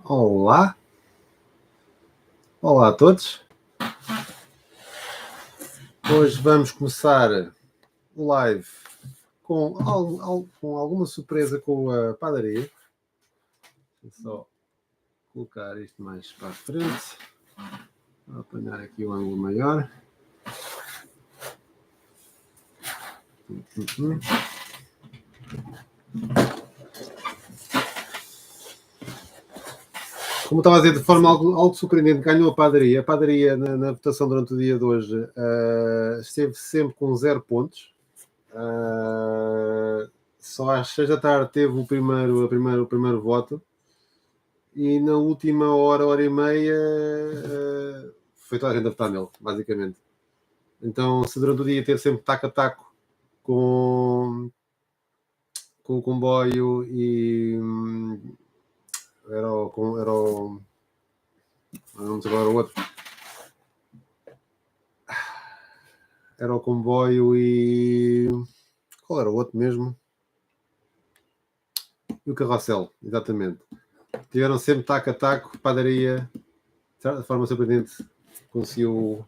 Olá, olá a todos. Hoje vamos começar o live com alguma surpresa com a padaria. Vou só colocar isto mais para a frente. Vou apanhar aqui o ângulo maior. Como estava a dizer, de forma algo surpreendente, ganhou a padaria. A padaria, na votação durante o dia de hoje, esteve sempre com 0 pontos. Só às 6 da tarde teve o primeiro voto. E na última hora e meia, foi toda a gente a votar nele, basicamente. Então, se durante o dia teve sempre taco a taco com o comboio e não sei qual era o outro. Era o comboio e qual era o outro mesmo? E o carrossel, exatamente. Tiveram sempre taco a taco, padaria, de forma surpreendente, conseguiu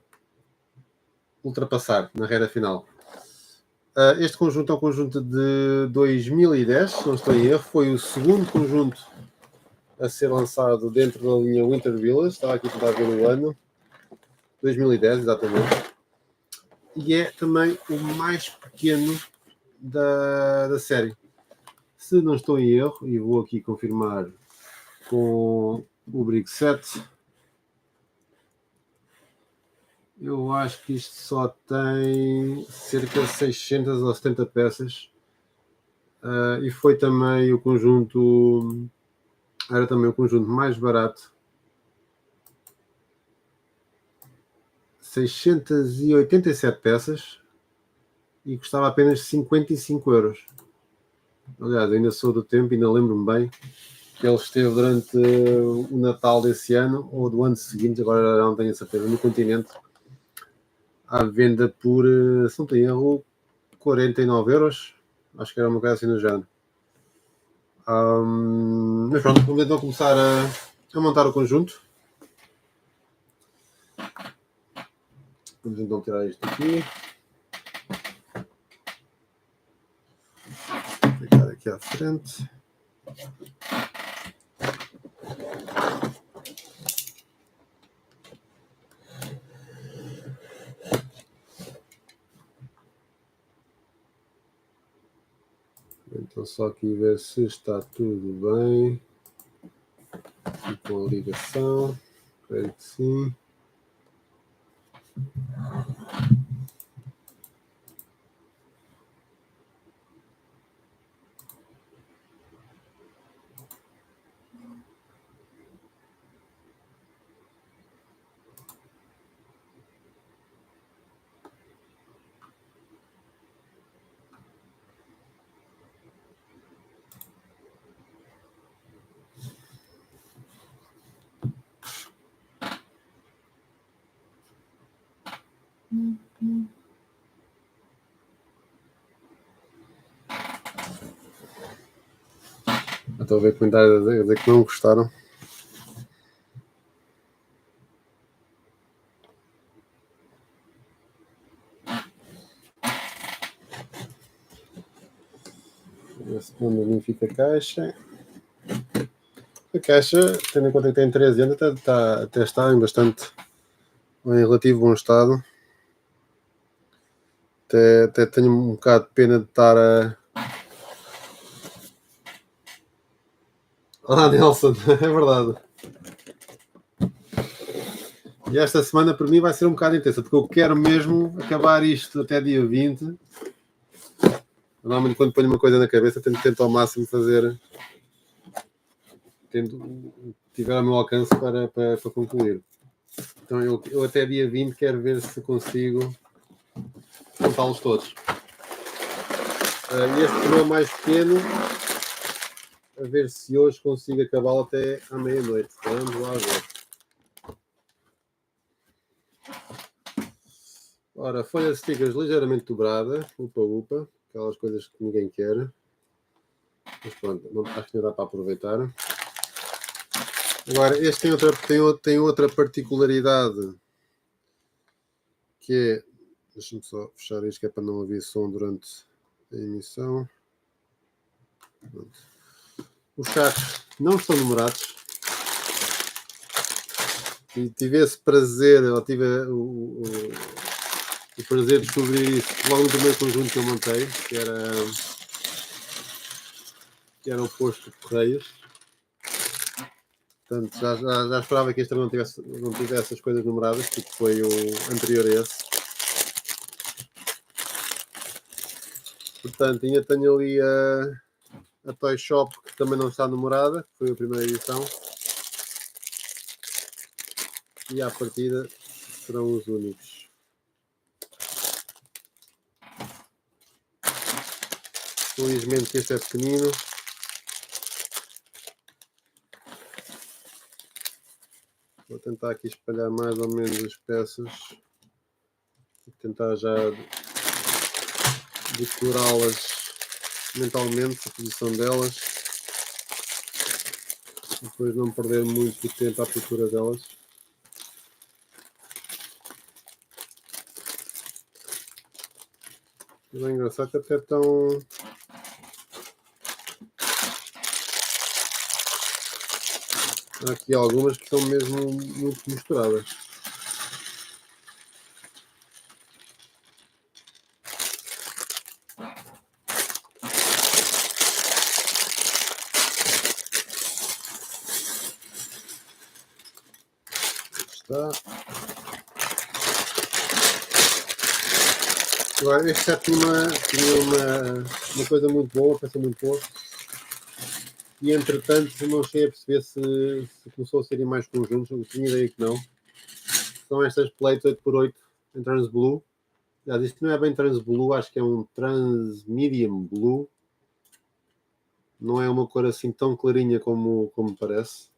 ultrapassar na reta final. Este conjunto é um conjunto de 2010, se não estou em erro, foi o segundo conjunto a ser lançado dentro da linha Winter Village. Estava aqui a tentar ver o ano, 2010, exatamente. E é também o mais pequeno da série. Se não estou em erro, e vou aqui confirmar com o Brick 7, eu acho que isto só tem cerca de 600 ou 70 peças. E foi também o conjunto, era também o conjunto mais barato, 687 peças, e custava apenas 55 euros. Aliás, ainda sou do tempo, ainda lembro-me bem que ele esteve durante o Natal desse ano, ou do ano seguinte, agora não tenho a certeza, no continente, à venda por, se não tenho erro, 49 euros. Acho que era uma coisa assim no género. Mas pronto, vamos então começar a montar o conjunto. Vamos então tirar isto aqui. Vou ficar aqui à frente. Então só aqui ver se está tudo bem. Aqui com a ligação. Creio que sim. Estou a ver comentários a dizer que não gostaram. A segunda magnífica caixa. A caixa, tendo em conta que tem 13 anos, até está em relativo bom estado. Até tenho um bocado de pena de estar a... Olá, Nelson, é verdade. E esta semana para mim vai ser um bocado intensa, porque eu quero mesmo acabar isto até dia 20. Normalmente quando ponho uma coisa na cabeça tento ao máximo fazer, tento tiver ao meu alcance para concluir. Então eu até dia 20 quero ver se consigo contá-los todos. E este pneu mais pequeno, a ver se hoje consigo acabá-lo até à meia-noite. Vamos lá ver. Ora, folha de stickers ligeiramente dobrada, upa, aquelas coisas que ninguém quer. Mas pronto, não, acho que não dá para aproveitar. Agora, este tem outra particularidade, que é, deixa-me só fechar isto, que é para não ouvir som durante a emissão. Pronto. Os cachos não estão numerados. E tive esse prazer, ou tive o prazer de descobrir isso logo no primeiro conjunto que eu montei, que era o posto de Correios. Portanto, já esperava que este não tivesse as coisas numeradas, porque foi o anterior a esse. Portanto, ainda tenho ali a Toy Shop, que também não está numerada, que foi a primeira edição. E à partida serão os únicos. Felizmente que este é pequenino. Vou tentar aqui espalhar mais ou menos as peças e tentar já decorá-las mentalmente, a posição delas, depois não perder muito tempo à procura delas. Mas é engraçado que até estão... Há aqui algumas que estão mesmo muito misturadas. Está. Agora, este set tinha uma coisa muito boa, peça muito boa. E entretanto não cheguei a perceber se começou a serem mais conjuntos. Eu tinha ideia que não. São estas plates 8x8 em trans blue. Aliás, isto não é bem trans blue, acho que é um trans medium blue. Não é uma cor assim tão clarinha como parece.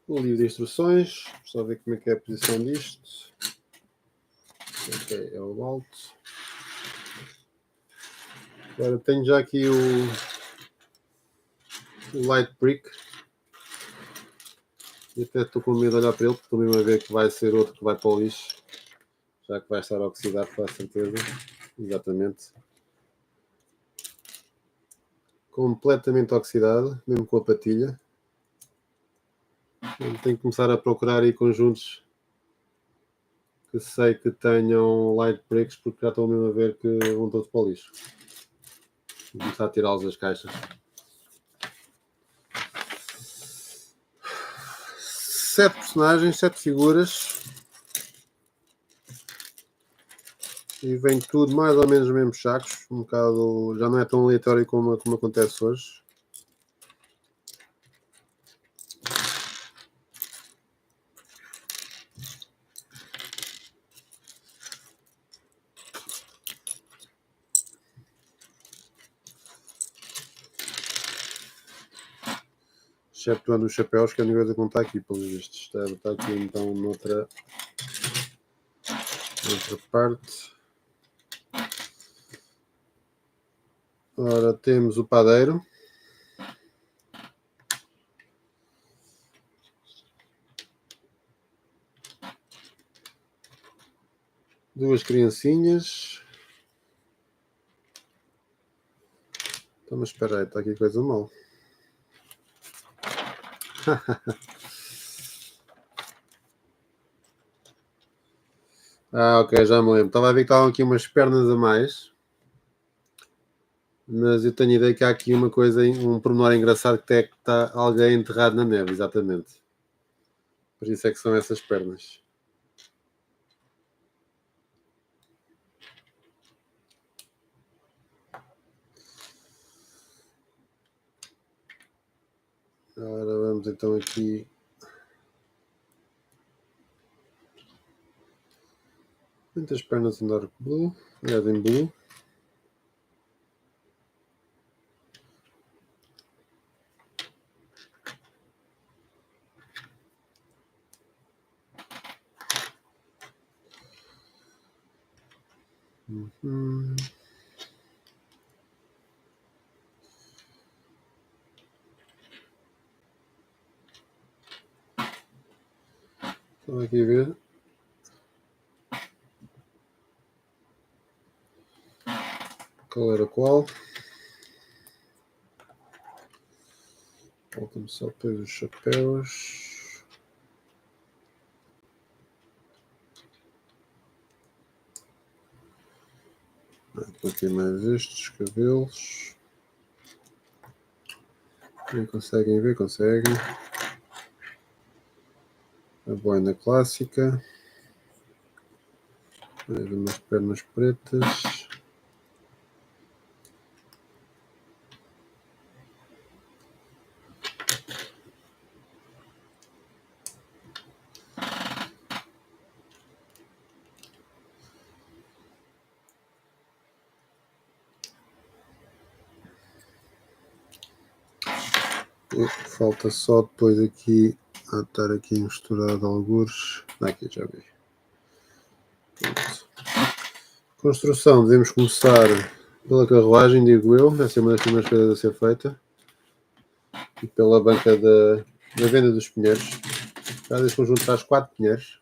O livro de instruções, só ver como é que é a posição disto. Ok, é o alto. Agora tenho já aqui o light brick. E até estou com medo de olhar para ele, porque estou mesmo a ver que vai ser outro que vai para o lixo. Já que vai estar a oxidar, com certeza. Exatamente. Completamente oxidado, mesmo com a patilha. Tenho que começar a procurar aí conjuntos que sei que tenham light bricks, porque já estou mesmo a ver que vão todos para o lixo. Vou começar a tirá-los das caixas. 7 personagens, 7 figuras. E vem tudo mais ou menos nos mesmos sacos. Um bocado, já não é tão aleatório como acontece hoje. Exceptuando os chapéus, que é a única coisa que não está aqui, pelos vistos. Está aqui então noutra parte. Ora, temos o padeiro. Duas criancinhas. Então, mas espera aí, está aqui coisa mal. Ok, já me lembro. Estava a ver que estavam aqui umas pernas a mais. Mas eu tenho a ideia que há aqui uma coisa, um pormenor engraçado, que até que está alguém enterrado na neve, exatamente. Por isso é que são essas pernas. Agora vamos então aqui. Muitas pernas em dark blue, aliás em blue. Estava aqui a ver. Qual era qual? Falta-me só depois os chapéus. Aqui mais estes cabelos. Não conseguem ver? Conseguem. A boina clássica. Umas pernas pretas. E falta só depois aqui estar aqui misturado algures. Aqui já vi. Pronto. Construção, devemos começar pela carruagem, digo eu. Deve ser uma das primeiras coisas a ser feita. E pela banca da venda dos pinheiros. Cada este conjunto traz 4 pinheiros.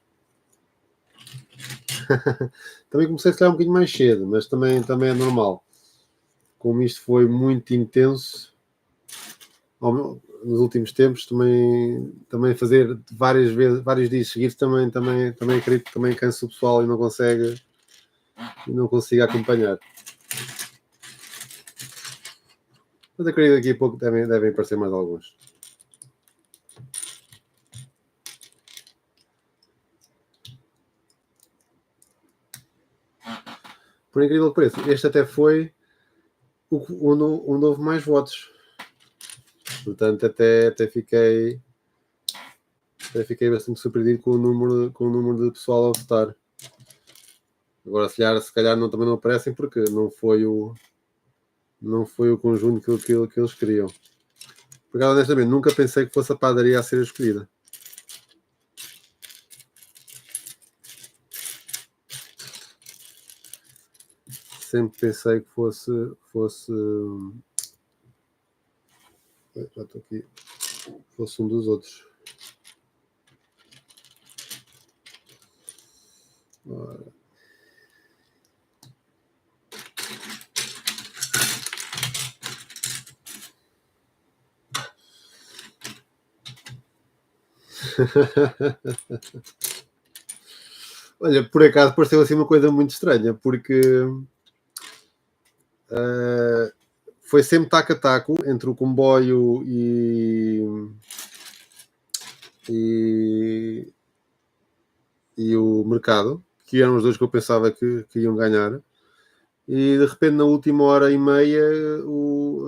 Também comecei a calhar um bocadinho mais cedo, mas também é normal. Como isto foi muito intenso, nos últimos tempos, também fazer vários dias seguidos, também acredito que também cansa o pessoal e não consiga acompanhar. Mas acredito que daqui a pouco devem aparecer mais alguns. Por incrível que pareça, este até foi o novo mais votos. Portanto, até fiquei bastante surpreendido com o número de pessoal a votar. Agora, se calhar também não aparecem porque não foi o conjunto que eles queriam. Porque, honestamente, nunca pensei que fosse a padaria a ser escolhida. Sempre pensei que fosse já estou aqui. Fosse um dos outros. Ora. Olha, por acaso pareceu assim uma coisa muito estranha, porque foi sempre taco a taco entre o comboio e o mercado, que eram os dois que eu pensava que iam ganhar. E de repente, na última hora e meia,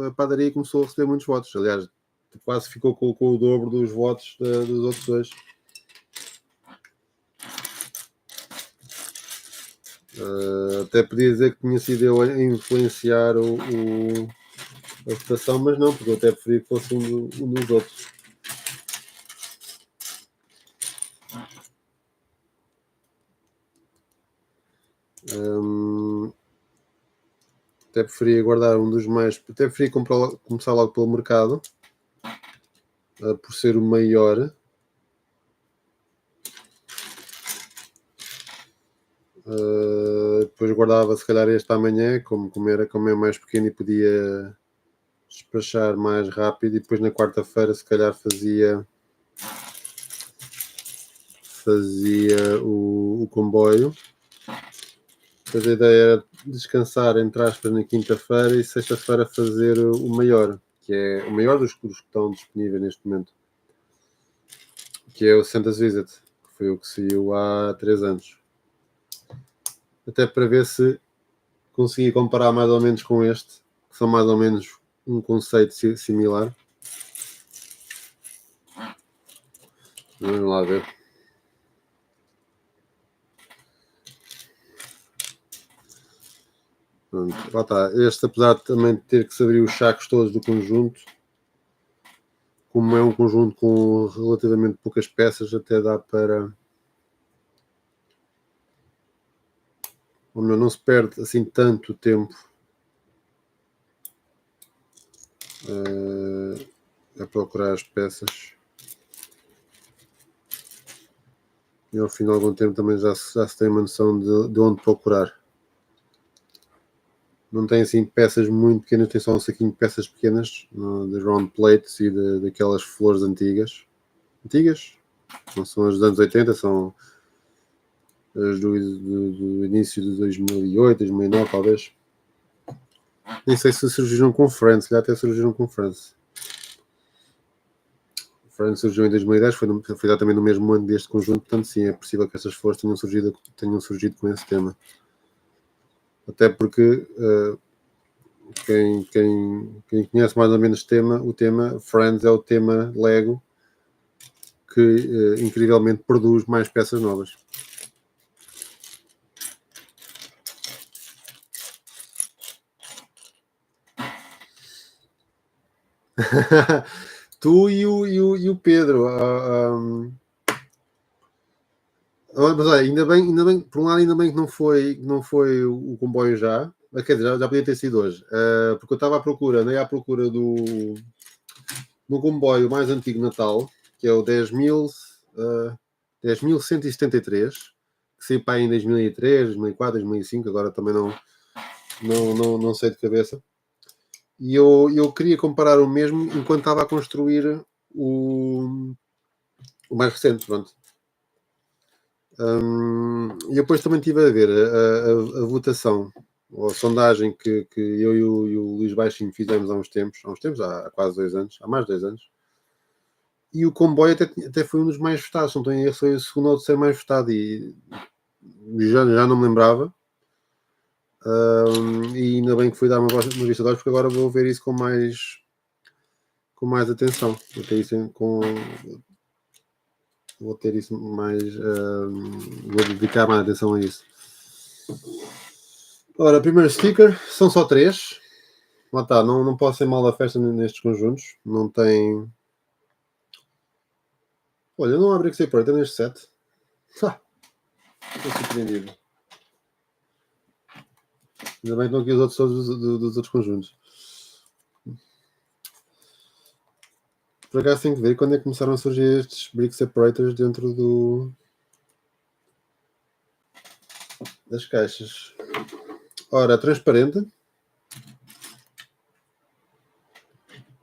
a padaria começou a receber muitos votos. Aliás, quase ficou com o dobro dos votos dos outros dois. Até podia dizer que tinha sido eu a influenciar a votação, mas não, porque eu até preferia que fosse um dos outros. Até preferia guardar um dos mais. Até preferia começar logo pelo mercado, por ser o maior. Depois guardava se calhar este amanhã, como é mais pequeno e podia despachar mais rápido, e depois na quarta-feira se calhar fazia o comboio. Depois a ideia era descansar, entre aspas, na quinta-feira e sexta-feira fazer o maior, que é o maior dos que estão disponíveis neste momento, que é o Santa's Visit, que foi o que saiu há 3 anos. Até para ver se consegui comparar mais ou menos com este, que são mais ou menos um conceito similar. Vamos lá ver. Pronto, lá está. Este, apesar de também ter que se abrir os sacos todos do conjunto, como é um conjunto com relativamente poucas peças, até dá para ou melhor, não se perde assim tanto tempo a procurar as peças. E ao fim de algum tempo também já se tem uma noção de onde procurar. Não tem assim peças muito pequenas, tem só um saquinho de peças pequenas, de round plates e daquelas flores antigas. Antigas? Não são as dos anos 80, são as do início de 2008, 2009 talvez. Nem sei se surgiram com Friends, já até surgiram com Friends. Friends surgiu em 2010, foi exatamente no mesmo ano deste conjunto, portanto sim, é possível que essas flores tenham surgido com esse tema. Até porque quem conhece mais ou menos o tema Friends é o tema Lego que incrivelmente produz mais peças novas. Tu e o Pedro. Mas olha, ainda bem, por um lado, ainda bem que não foi o comboio já. Quer dizer, já podia ter sido hoje. Porque eu estava à procura, andei à procura do comboio mais antigo Natal, que é o 10.173, que saiu para aí em 2003, 2004, 2005, agora também não sei de cabeça. E eu queria comparar o mesmo enquanto estava a construir o mais recente, pronto. E depois também estive a ver a votação, ou a sondagem que eu e o Luís Baixinho fizemos há uns tempos, há quase 2 anos, há mais de 2 anos, e o comboio até foi um dos mais votados, não tenho erro, foi o segundo ou terceiro mais votado, e já não me lembrava. E ainda bem que fui dar uma vista de olhos, porque agora vou ver isso com mais atenção. Vou ter isso mais. Vou dedicar mais atenção a isso. Ora, primeiro sticker, são só 3. Lá está, não pode ser mal da festa nestes conjuntos. Não tem. Olha, não abre que ser preta neste set. Estou surpreendido. Ainda bem que não aqui os outros todos dos outros conjuntos. Por acaso tenho que ver quando é que começaram a surgir estes brick separators dentro das caixas. Ora, transparente.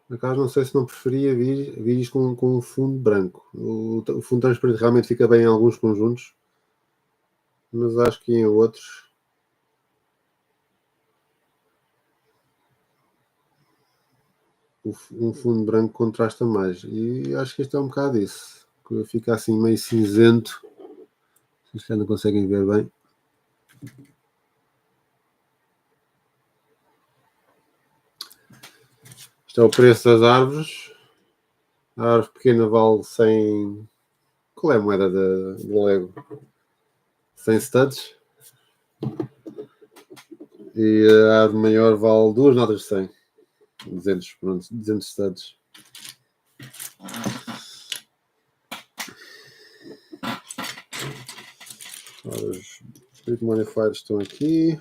Por acaso não sei se não preferia vir isto com um fundo branco. O fundo transparente realmente fica bem em alguns conjuntos, mas acho que em outros um fundo branco contrasta mais. E acho que este é um bocado isso. Que fica assim meio cinzento. Vocês já não conseguem ver bem. Isto é o preço das árvores. A árvore pequena vale 100. Qual é a moeda do Lego? 100 studs. E a árvore maior vale 2 notas de 100. 200, pronto, 200 studs. Ora, os Spirit Modifiers estão aqui.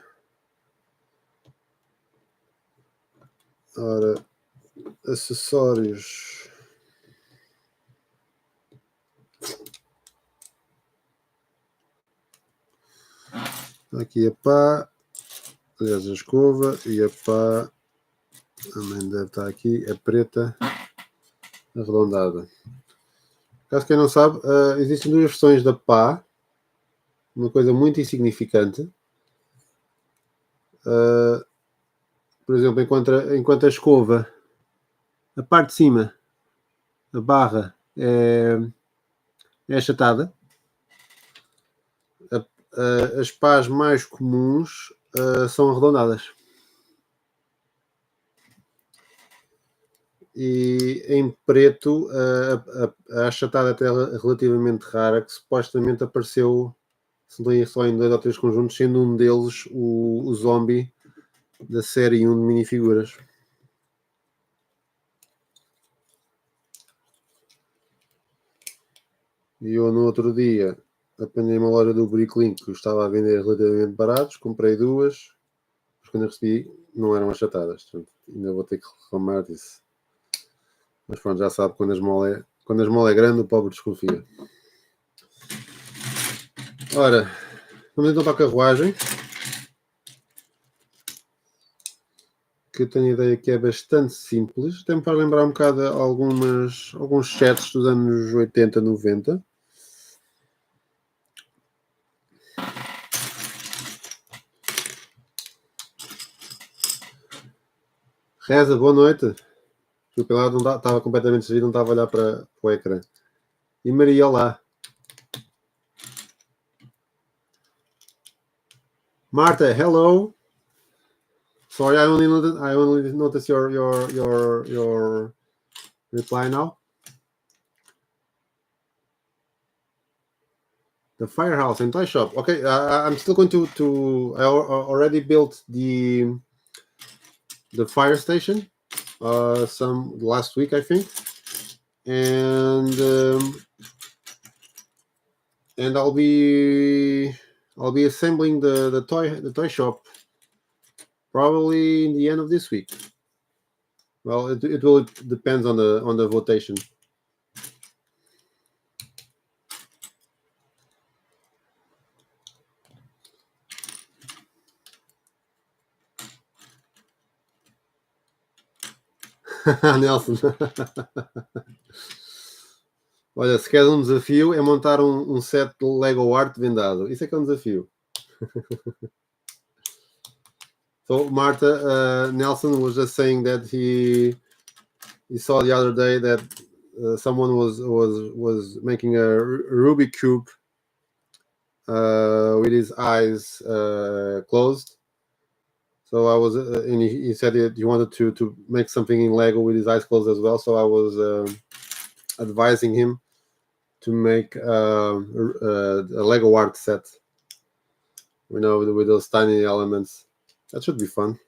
Ora, acessórios. Aqui a pá, aliás a escova, e a pá também deve estar aqui, a preta arredondada. Caso quem não sabe, existem 2 versões da pá, uma coisa muito insignificante. Por exemplo, enquanto a escova, a parte de cima, a barra é achatada, as pás mais comuns são arredondadas. E em preto a achatada até é relativamente rara, que supostamente apareceu, se não só em 2 ou 3 conjuntos, sendo um deles o zombie da série 1 de minifiguras. E eu no outro dia apanhei uma loja do Bricklink que estava a vender relativamente baratos, comprei duas, mas quando eu recebi não eram achatadas, portanto, ainda vou ter que reclamar disso. Mas pronto, já sabe, quando a esmola é grande, o pobre desconfia. Ora, vamos então para a carruagem, que eu tenho a ideia que é bastante simples. Até me faz lembrar um bocado alguns chats dos anos 80, 90. Reza, boa noite. Desculpa lá, não estava completamente distraído, não estava a olhar para o ecrã. E Maria, olá. Marta, hello. Sorry, I only noticed your reply now. The firehouse and toy shop. Okay, I'm still going to. I already built the fire station. Some last week, I think, and I'll be assembling the toy shop probably in the end of this week. Well, it will depends on the votation. Nelson. Olha, se quer um desafio é montar um set de Lego Art vendado. Isso é que é um desafio. So Marta, Nelson was just saying that he saw the other day that someone was making a Rubik cube with his eyes closed. So I was, and he said that he wanted to make something in Lego with his eyes closed as well. So I was advising him to make a Lego art set. You know, with those tiny elements. That should be fun.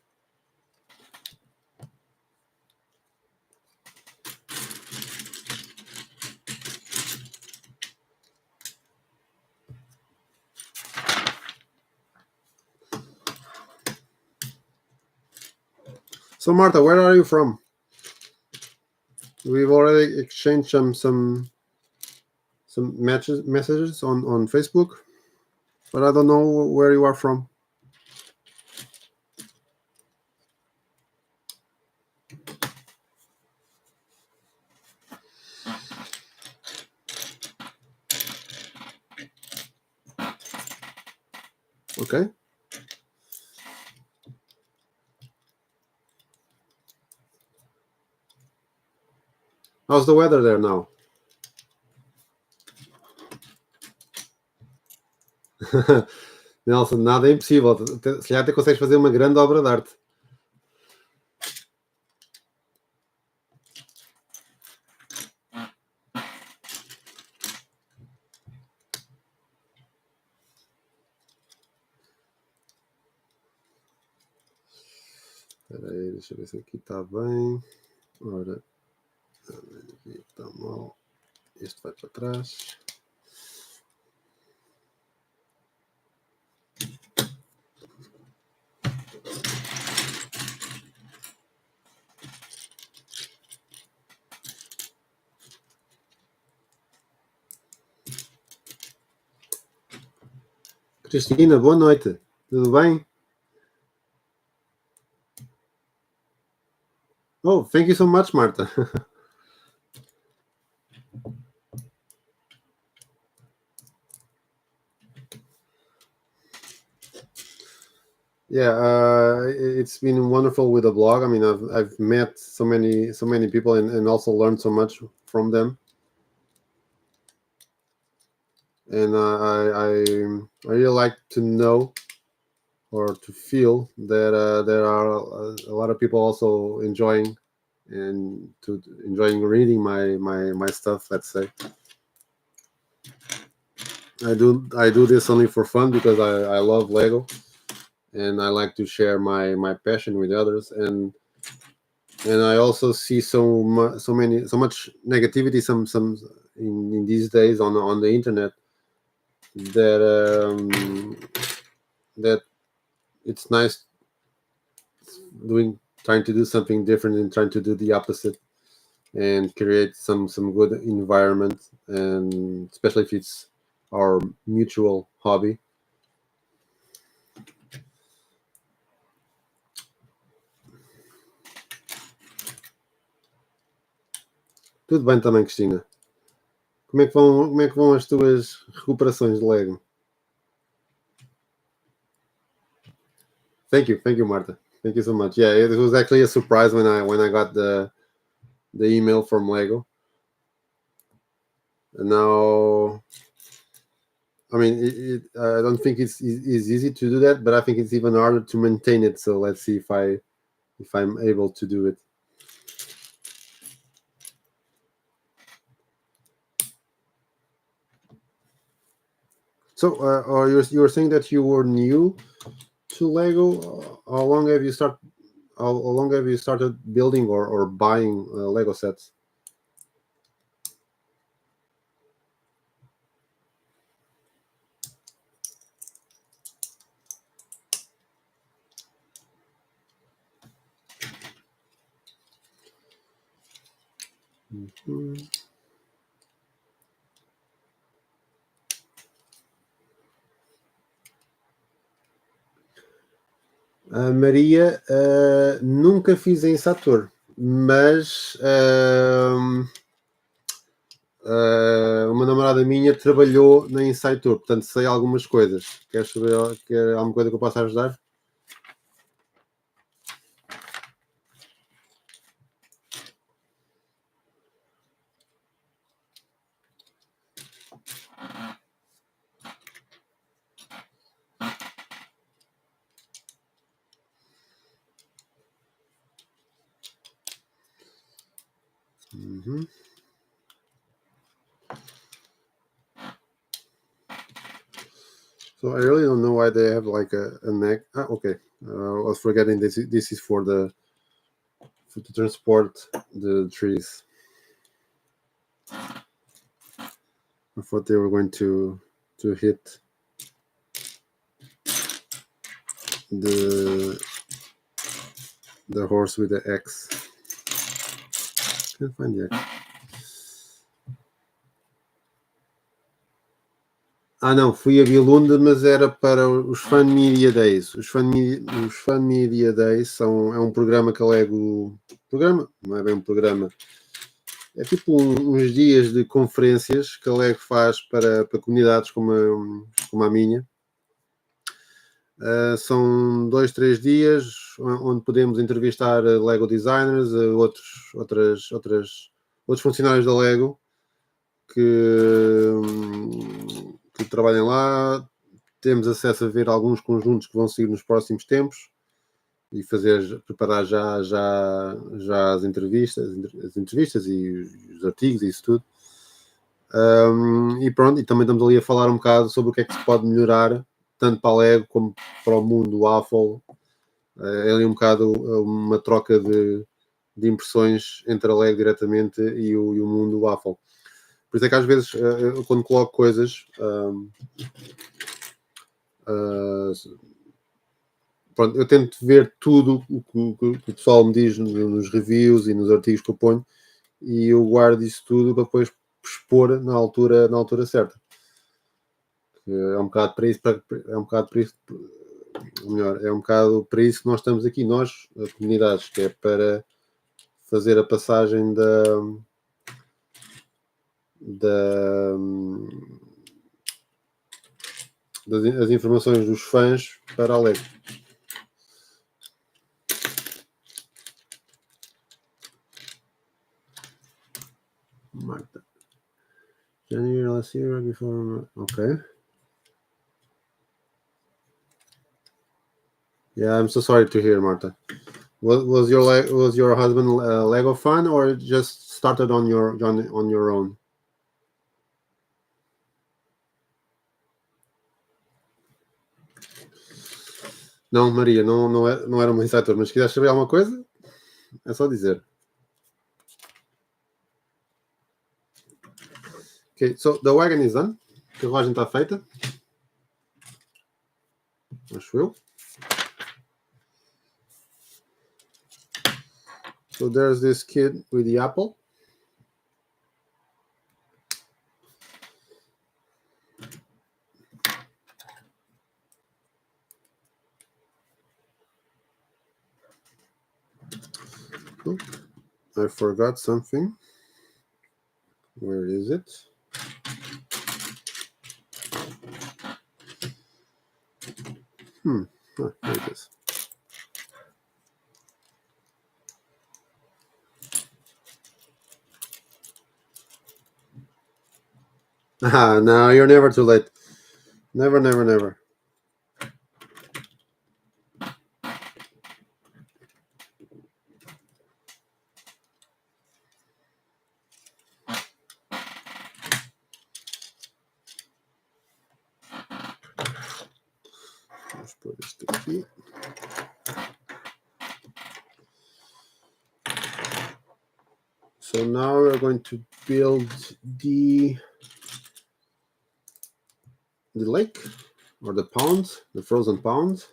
So Marta, where are you from? We've already exchanged some messages on Facebook, but I don't know where you are from. Okay. How's the weather there now? Nelson, nada é impossível. Se calhar até consegues fazer uma grande obra de arte. Espera aí, deixa eu ver se aqui está bem. Ora, aqui está mal. Este vai para trás. Cristina, boa noite. Tudo bem? Oh, thank you so much, Marta. Yeah, it's been wonderful with the blog. I mean, I've met so many people and also learned so much from them. And I really like to know or to feel that there are a lot of people also enjoying reading my stuff. Let's say I do this only for fun because I love Lego and I like to share my passion with others, and I also see so much negativity some in these days on the internet. that it's nice trying to do something different and trying to do the opposite and create some good environment, and especially if it's our mutual hobby. Tudo bem também, Cristina. Como é que vão as tuas recuperações de Lego? Thank you, Marta. Thank you so much. Yeah, it was actually a surprise when I got the email from Lego. And now, I mean, I don't think it's easy to do that, but I think it's even harder to maintain it. So let's see if I'm able to do it. So, you were saying that you were new to Lego. How long have you started building or buying Lego sets? Mm-hmm. Maria, nunca fiz em Saturn, mas uma namorada minha trabalhou na Inside Tour, portanto sei algumas coisas. Queres saber alguma coisa que eu possa ajudar? Mm-hmm. So I really don't know why they have like a neck. Okay. I was forgetting this. This is to transport the trees. I thought they were going to hit the horse with the X. Can't find the X. Não, fui a Billund, mas era para os Fan Media Days. Os Fan Media Days é um programa que a Lego... Programa? Não é bem um programa. É tipo uns dias de conferências que a Lego faz para comunidades como a minha. São 2, 3 dias onde podemos entrevistar Lego designers, outros funcionários da Lego que trabalhem lá. Temos acesso a ver alguns conjuntos que vão sair nos próximos tempos e preparar já as entrevistas e os artigos e isso tudo. E pronto, e também estamos ali a falar um bocado sobre o que é que se pode melhorar, tanto para a Lego como para o mundo Waffle. É ali um bocado uma troca de impressões entre a Lego diretamente e o mundo Waffle. Por isso é que às vezes, eu, quando coloco coisas, pronto, eu tento ver tudo o que o pessoal me diz nos reviews e nos artigos que eu ponho, e eu guardo isso tudo para depois expor na altura certa. É um bocado para isso, é um bocado para isso que nós estamos aqui, nós, a comunidades, que é para fazer a passagem das informações dos fãs para a Lego. Marta. January last year before. Okay. Yeah, I'm so sorry to hear, Marta. Was your husband a Lego fan or just started on your own? Não, Maria, não era um insider, mas se quiseres saber alguma coisa, é só dizer. Okay, so the wagon is done. carruagem está feita. Acho eu. So there's this kid with the apple. Oh, I forgot something. Where is it? Oh, there it is. No, you're never too late. Never, never, never. Let's put this aqui. So now we're going to build the lake or the pond, the frozen pond.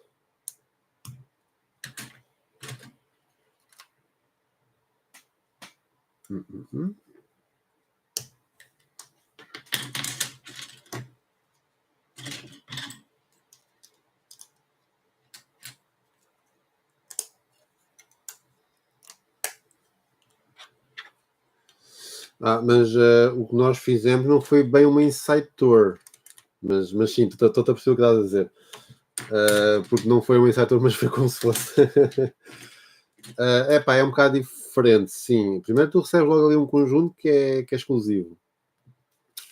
Mas o que nós fizemos não foi bem uma insight tour, mas sim, estou a perceber o que estás a dizer. Porque não foi um insight tour, mas foi como se fosse. É um bocado diferente, sim. Primeiro tu recebes logo ali um conjunto que é exclusivo.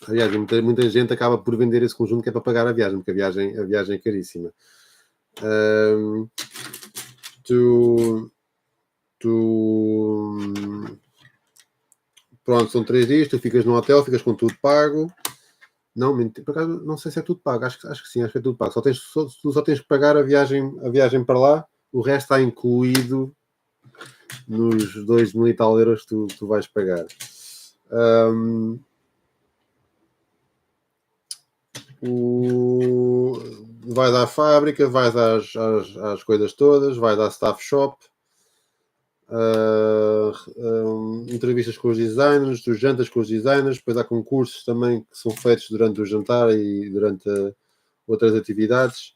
Aliás, muita gente acaba por vender esse conjunto que é para pagar a viagem, porque a viagem é caríssima. Pronto, são 3 dias, tu ficas no hotel, ficas com tudo pago. Não, por acaso, não sei se é tudo pago, acho que sim, acho que é tudo pago. Tu só tens que pagar a viagem para lá, o resto está incluído nos 2.000 e tal euros que tu vais pagar. Vais à fábrica, vais às coisas todas, vais à staff shop, entrevistas com os designers, tu jantas com os designers, depois há concursos também que são feitos durante o jantar e durante outras atividades.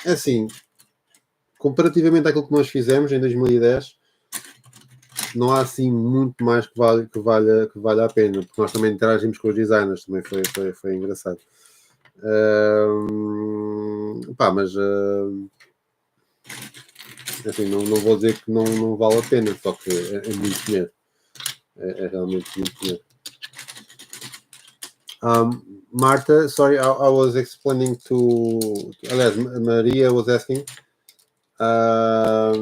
É assim, comparativamente àquilo que nós fizemos em 2010, não há assim muito mais que valha a pena, porque nós também interagimos com os designers, também foi engraçado. Mas assim, não vou dizer que não vale a pena, só que é muito dinheiro. É realmente muito dinheiro. Marta, sorry, I was explaining to aliás, Maria was asking. I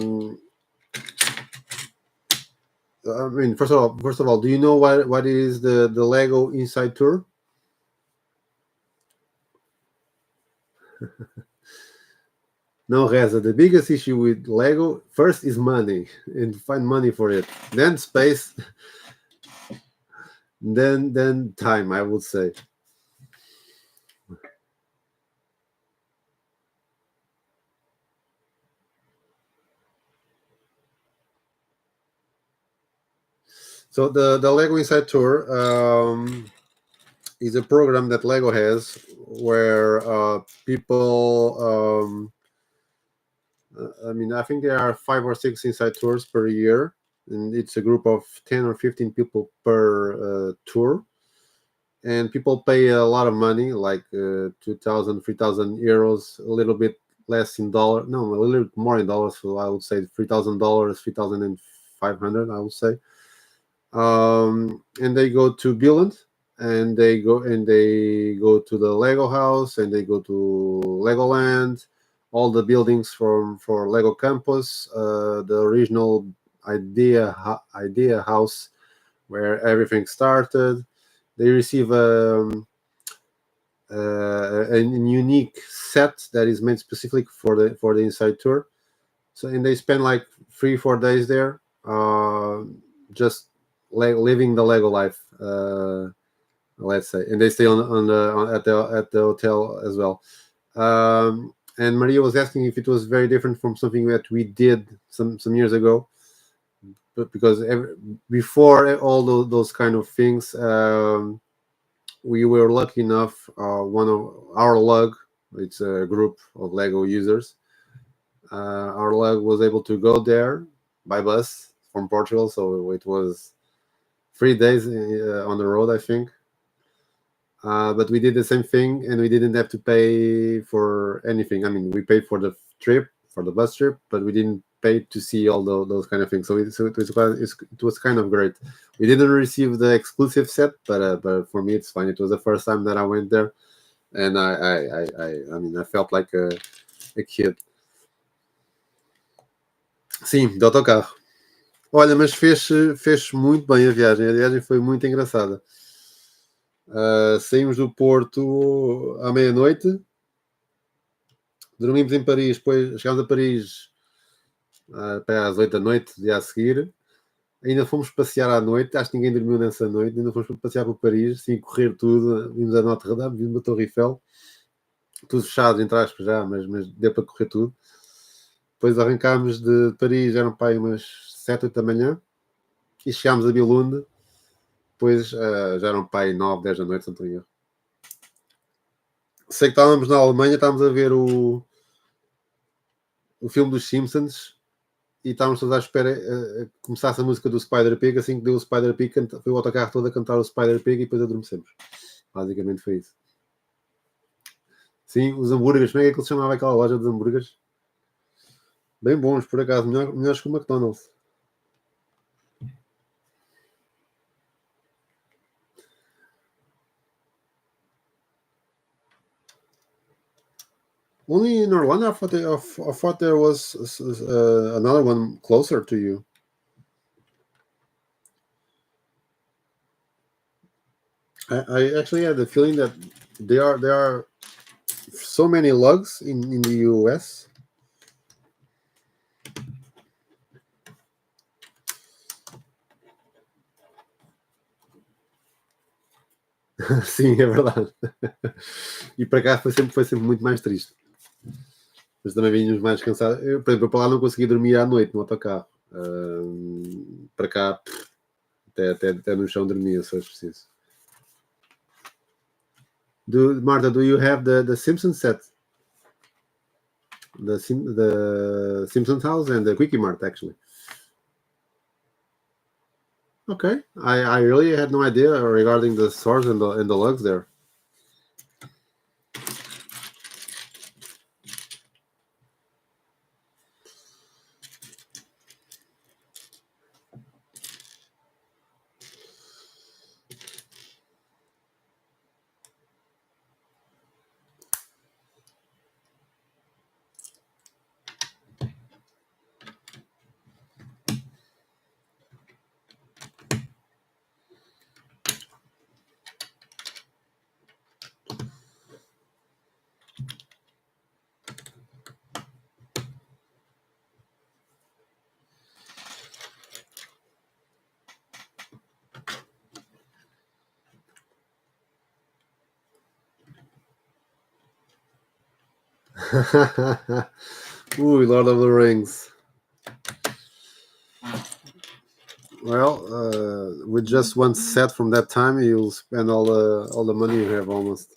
mean, first of all, do you know what is the Lego Inside Tour? No, Reza, the biggest issue with Lego first is money, and find money for it. Then space, then time, I would say. So the Lego Inside Tour is a program that Lego has where people, I think there are 5 or 6 Inside Tours per year, and it's a group of 10 or 15 people per tour. And people pay a lot of money, like 2,000, 3,000 euros, a little bit less in dollars. No, a little bit more in dollars. So I would say $3,000, 3,500, I would say. And they go to Billund, and they go to the Lego house, and they go to Legoland, all the buildings for Lego Campus, the original idea house where everything started. They receive a unique set that is made specifically for the Inside Tour. So, and they spend like 3-4 days there, just living the Lego life. let's say, and they stay at the hotel as well. And Maria was asking if it was very different from something that we did some years ago, but because before all those kind of things, we were lucky enough. One of our lug, it's a group of Lego users. Our lug was able to go there by bus from Portugal, so it was 3 days on the road, I think. But we did the same thing, and we didn't have to pay for anything. I mean, we paid for the trip, for the bus trip, but we didn't pay to see all those kind of things. So it was kind of great. We didn't receive the exclusive set, but for me it's fine. It was the first time that I went there, and I mean, I felt like a kid. Sim, de autocarro. Olha, mas fez muito bem a viagem. A viagem foi muito engraçada. Saímos do Porto à meia-noite, dormimos em Paris, depois chegámos a Paris até às 8 da noite, dia a seguir. Ainda fomos passear à noite, acho que ninguém dormiu nessa noite. Ainda fomos passear por Paris, sim, correr tudo. Vimos a Notre Dame, vimos a Torre Eiffel, tudo fechado, entre aspas já, mas deu para correr tudo. Depois arrancámos de Paris, eram para aí umas 7, 8 da manhã, e chegámos a Bilunde. Depois já eram para aí 9, 10 da noite, se não estou em erro. Sei que estávamos na Alemanha, estávamos a ver o filme dos Simpsons e estávamos todos à espera que começasse a música do Spider-Pig. Assim que deu o Spider-Pig, foi o autocarro todo a cantar o Spider-Pig e depois adormecemos. Basicamente foi isso. Sim, os hambúrgueres, como é que ele se chamava aquela loja dos hambúrgueres? Bem bons, por acaso, melhores que o McDonald's. Only in Orlando? I thought there was another one closer to you. I actually had the feeling that there are so many lugs in the US. Sim, é verdade. E para cá foi sempre muito mais triste. Mas também vínhamos mais cansados. Eu, por exemplo, para lá não consegui dormir à noite no autocarro. Para cá, até no chão dormia, se fosse preciso. Marta, do you have the Simpsons set? The Simpsons house and the Quickie Mart, actually. Okay, I really had no idea regarding the stores and the lugs there. Ooh, Lord of the Rings. Well, with just one set from that time, you'll spend all the money you have almost.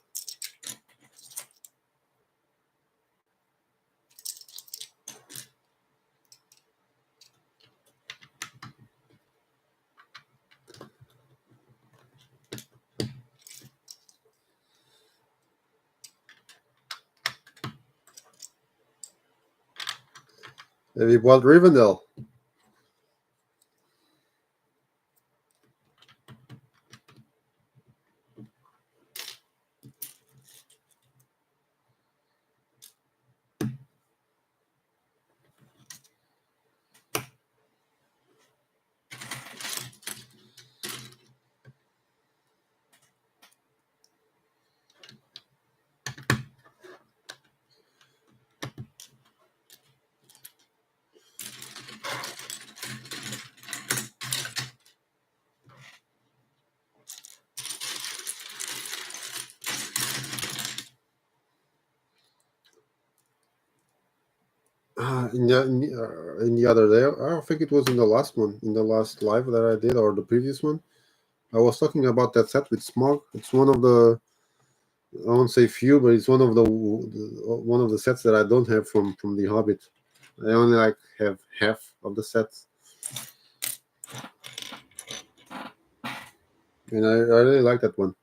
Have you bought Rivendell? In the other day, I think it was in the last one, in the last live that I did, or the previous one. I was talking about that set with Smog. It's one of the, I won't say few, but it's one of the sets that I don't have from the Hobbit. I only like have half of the sets, and I really like that one.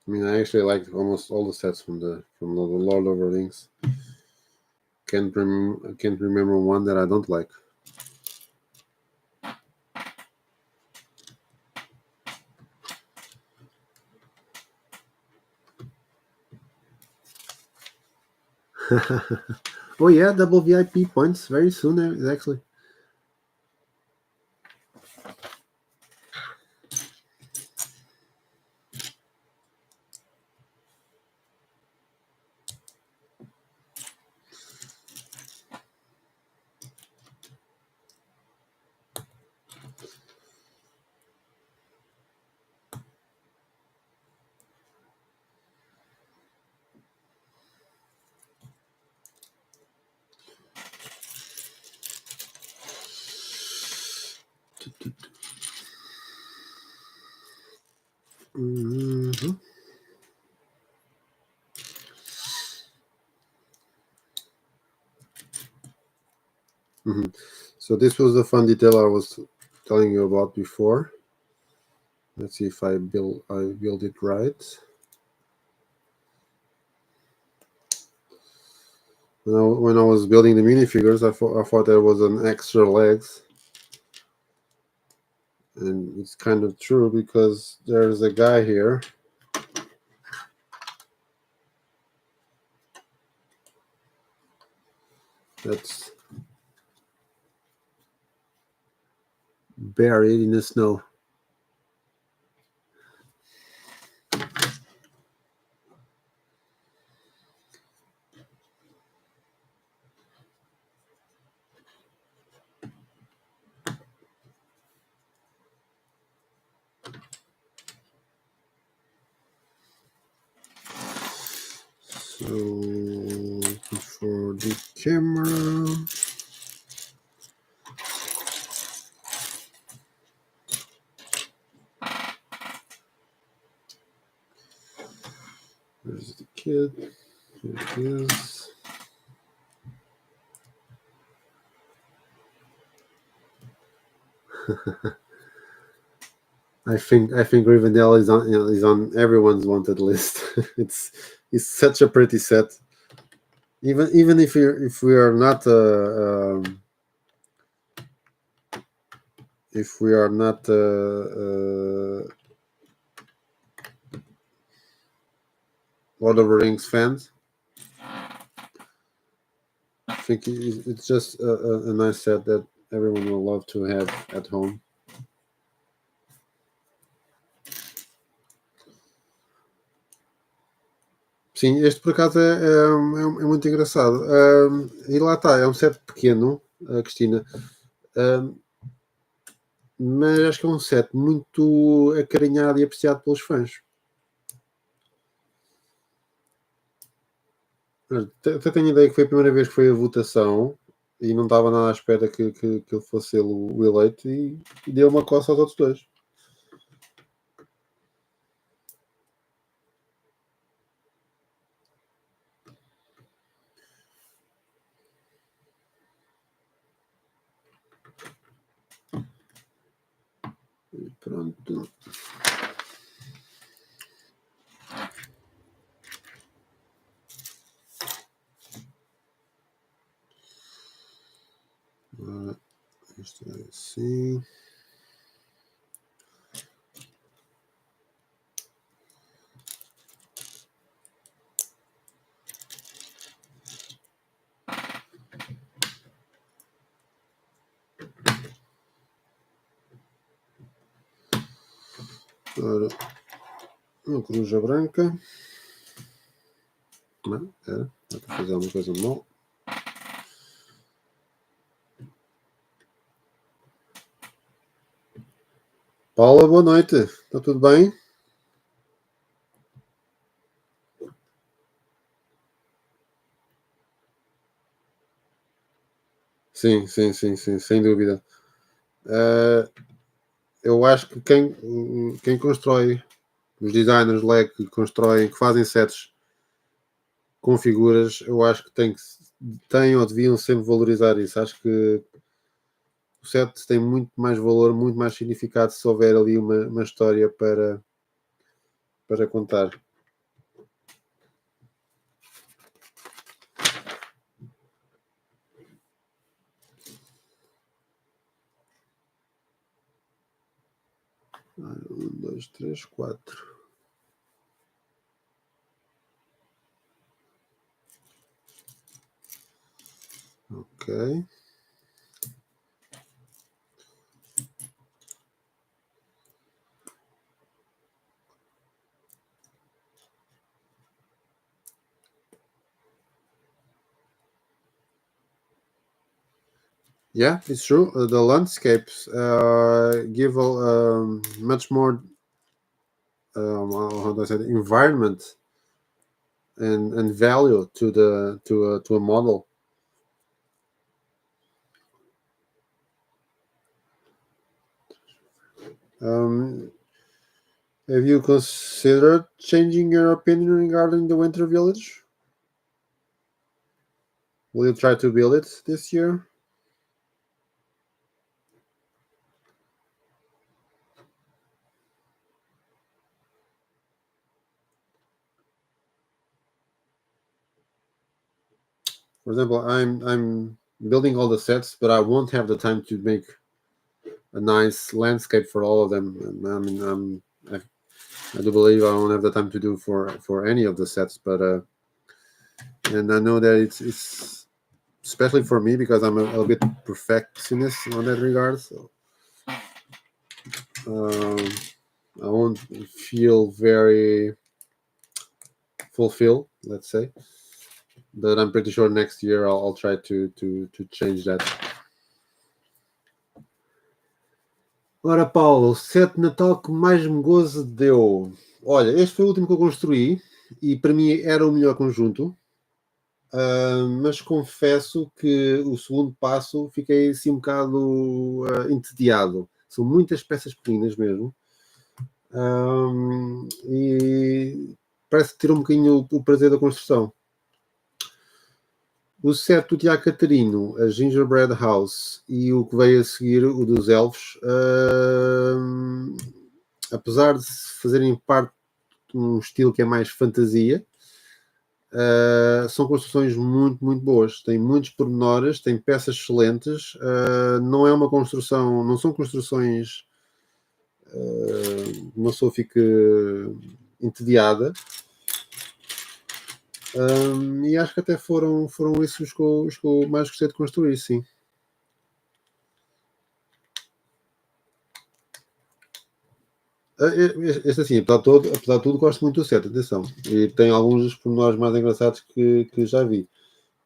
I mean, I actually like almost all the sets from the Lord of the Rings. I can't remember one that I don't like. Oh yeah, double VIP points very soon, actually. Mm-hmm. Mm-hmm. So this was the fun detail I was telling you about before. Let's see if I build it right. When I was building the minifigures, I thought there was an extra legs, and it's kind of true because there's a guy here that's buried in the snow. So for the camera, there's the kid. Here it is. I think Rivendell is on everyone's wanted list. it's such a pretty set. Even if we are not if we are not Lord of the Rings fans, I think it's just a nice set that everyone will love to have at home. Sim, este por acaso é muito engraçado. E lá está, é um set pequeno, Cristina, mas acho que é um set muito acarinhado e apreciado pelos fãs. Até tenho a ideia que foi a primeira vez que foi a votação e não estava nada à espera que ele fosse o eleito e deu uma coça aos outros dois. E pronto. Isto é assim. Ora, uma coruja branca. Não, era. Dá para fazer alguma coisa mal. Paula, boa noite. Está tudo bem? Sim, sem dúvida. Eu acho que quem constrói, os designers Lego que constroem, que fazem sets com figuras, eu acho que têm ou deviam sempre valorizar isso. Acho que o set tem muito mais valor, muito mais significado se houver ali uma história para contar. Um, dois, três, quatro. Ok. Yeah, it's true. The landscapes give much more, how do I say, environment and value to a model. Um, have you considered changing your opinion regarding the Winter Village? Will you try to build it this year? For example, I'm building all the sets, but I won't have the time to make a nice landscape for all of them. I mean, I do believe I won't have the time to do for any of the sets, but and I know that it's especially for me because I'm a bit perfectionist on that regard. So um, I won't feel very fulfilled, let's say. But I'm pretty sure next year I'll try to change that. Ora, Paulo, set de Natal que mais me gozo deu. Olha, este foi o último que eu construí e para mim era o melhor conjunto. Mas confesso que o segundo passo fiquei assim um bocado entediado. São muitas peças pequenas mesmo. E parece que tira um bocadinho o prazer da construção. O set do Tiago Catarino, a Gingerbread House, e o que veio a seguir, o dos Elfos, apesar de fazerem parte de um estilo que é mais fantasia, são construções muito boas. Tem muitos pormenores, tem peças excelentes. Não é uma construção, não são construções. Uma pessoa fique entediada. E acho que até foram esses os que eu mais gostei de construir, sim. Este assim, apesar de tudo, gosto muito do set, atenção. E tem alguns dos pormenores mais engraçados que já vi.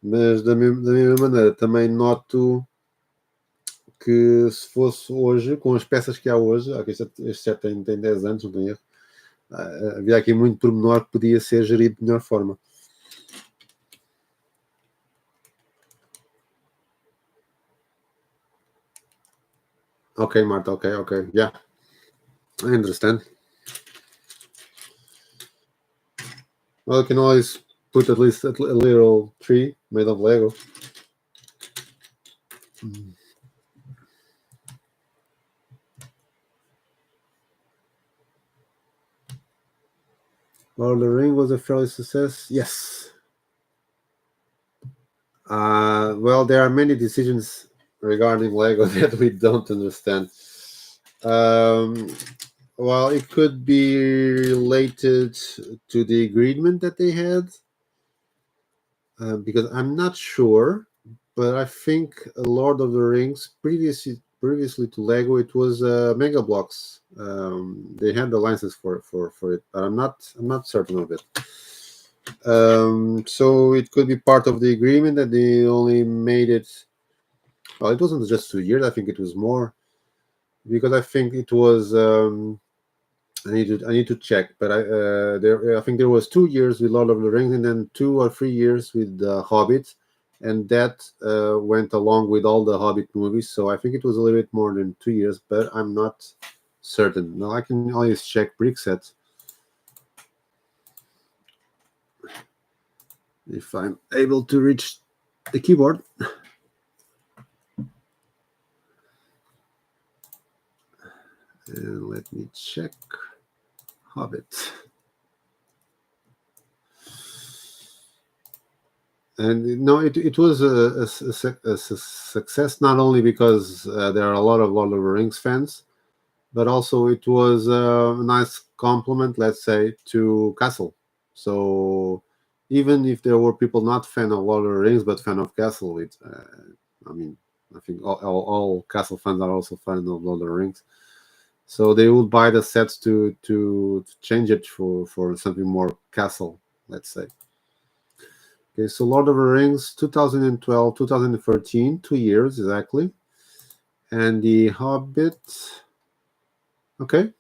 Mas da mesma maneira, também noto que se fosse hoje, com as peças que há hoje, este set tem 10 anos, não tem erro, havia aqui muito pormenor que podia ser gerido de melhor forma. Ok, Marta, ok, yeah. I understand. Well, you can always put at least a little tree made of Lego. Well, the Ring was a fairly success. Yes. Well, there are many decisions regarding Lego that we don't understand. Well, it could be related to the agreement that they had, because I'm not sure, but I think Lord of the Rings previously to Lego it was Mega Bloks. They had the license for it, but I'm not certain of it. So it could be part of the agreement that they only made it. Well, it wasn't just 2 years. I think it was more. because I think it was. I need to check, but I think there was 2 years with Lord of the Rings, and then 2 or 3 years with the Hobbit, and that went along with all the Hobbit movies. So I think it was a little bit more than 2 years, but I'm not certain. Now I can always check Brickset if I'm able to reach the keyboard. And let me check Hobbit. And no, it was a success, not only because there are a lot of Lord of the Rings fans, but also it was a nice compliment, let's say, to Castle. So even if there were people not fan of Lord of the Rings but fan of Castle, I mean, I think all Castle fans are also fans of Lord of the Rings. So they would buy the sets to change it for something more Castle, let's say. Okay, so Lord of the Rings, 2012, 2013, 2 years exactly. And the Hobbit, okay,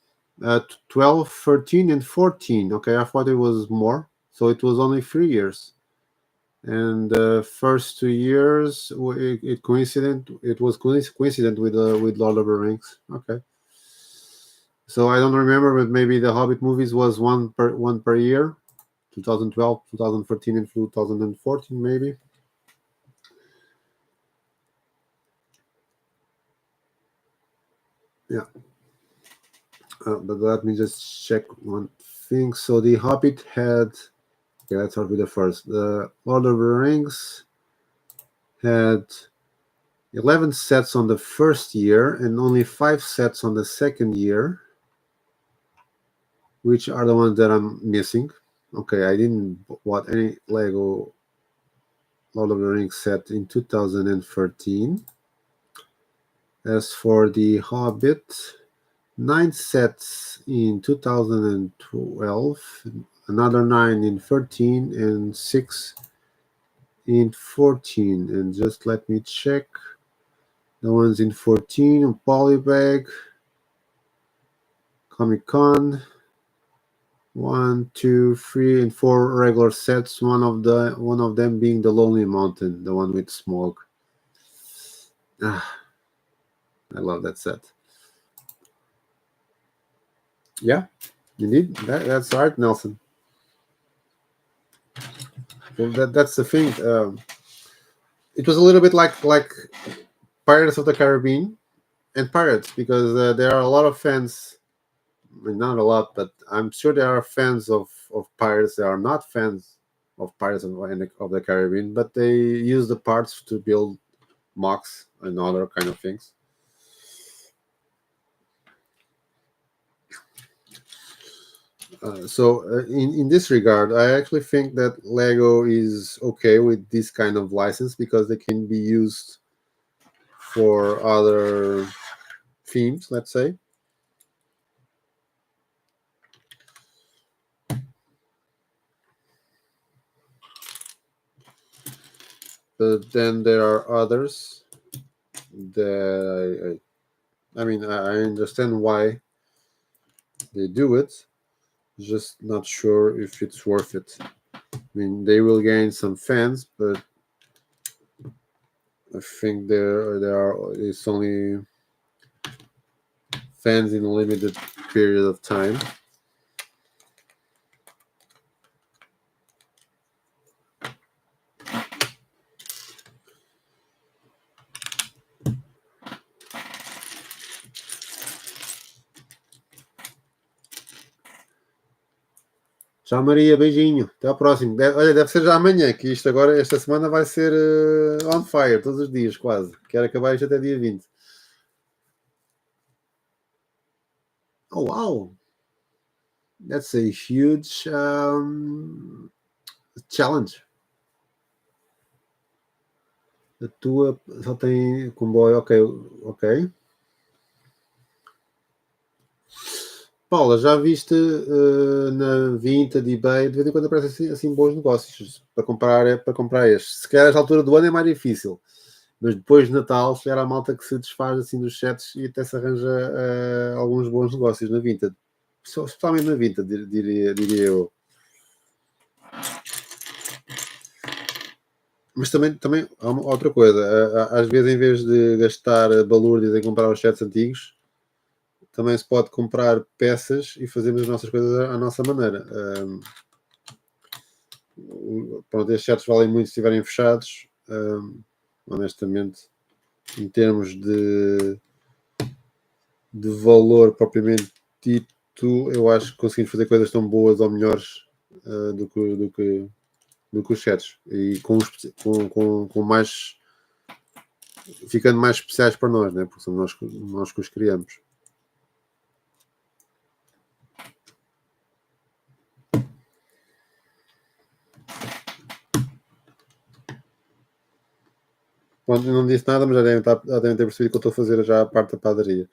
12, 13, and 14. Okay, I thought it was more. So it was only 3 years. And the first 2 years, it was coincident with Lord of the Rings. Okay. So I don't remember, but maybe the Hobbit movies was one per year. 2012, 2013, and 2014, maybe. Yeah. But let me just check one thing. So the Hobbit had, okay, let's start with the first. The Lord of the Rings had 11 sets on the first year and only 5 sets on the second year, which are the ones that I'm missing. Okay, I didn't bought any Lego Lord of the Rings set in 2013. As for the Hobbit, 9 sets in 2012, another 9 in 13, and 6 in 14. And just let me check the ones in 14: Polybag, Comic Con, 1, 2, 3, and 4 regular sets. One of them being the Lonely Mountain, the one with Smog. I love that set. Yeah, indeed, that's art, Nelson. Well, that's the thing. It was a little bit like Pirates of the Caribbean and Pirates, because there are a lot of fans. I mean, not a lot, but I'm sure there are fans of Pirates. There are not fans of Pirates of the Caribbean, but they use the parts to build mocks and other kind of things. In this regard, I actually think that Lego is okay with this kind of license because they can be used for other themes, let's say. But then there are others that I mean, I understand why they do it, just not sure if it's worth it. I mean, they will gain some fans, but I think it's only fans in a limited period of time. Tchau, Maria, beijinho. Até ao próximo. Olha, deve ser já amanhã, que isto agora, esta semana vai ser on fire, todos os dias, quase. Quero acabar isto até dia 20. Oh, wow! That's a huge challenge. A tua só tem comboio, ok. Paula, já viste na Vinted, eBay, de vez em quando aparecem assim bons negócios para comprar este. Se calhar esta altura do ano é mais difícil, Mas depois de Natal, se era a malta que se desfaz assim dos sets e até se arranja alguns bons negócios na Vinted. Especialmente na Vinted, diria eu. Mas também há outra coisa. Às vezes, em vez de gastar balúrdias em comprar os sets antigos, também se pode comprar peças e fazermos as nossas coisas à nossa maneira. Pronto, estes sets valem muito se estiverem fechados. Honestamente, em termos de valor propriamente dito, eu acho que conseguimos fazer coisas tão boas ou melhores do que os sets. E com mais, ficando mais especiais para nós, né? Porque somos nós que os criamos. Pronto, eu não disse nada, mas já devem ter percebido que eu estou a fazer já a parte da padaria.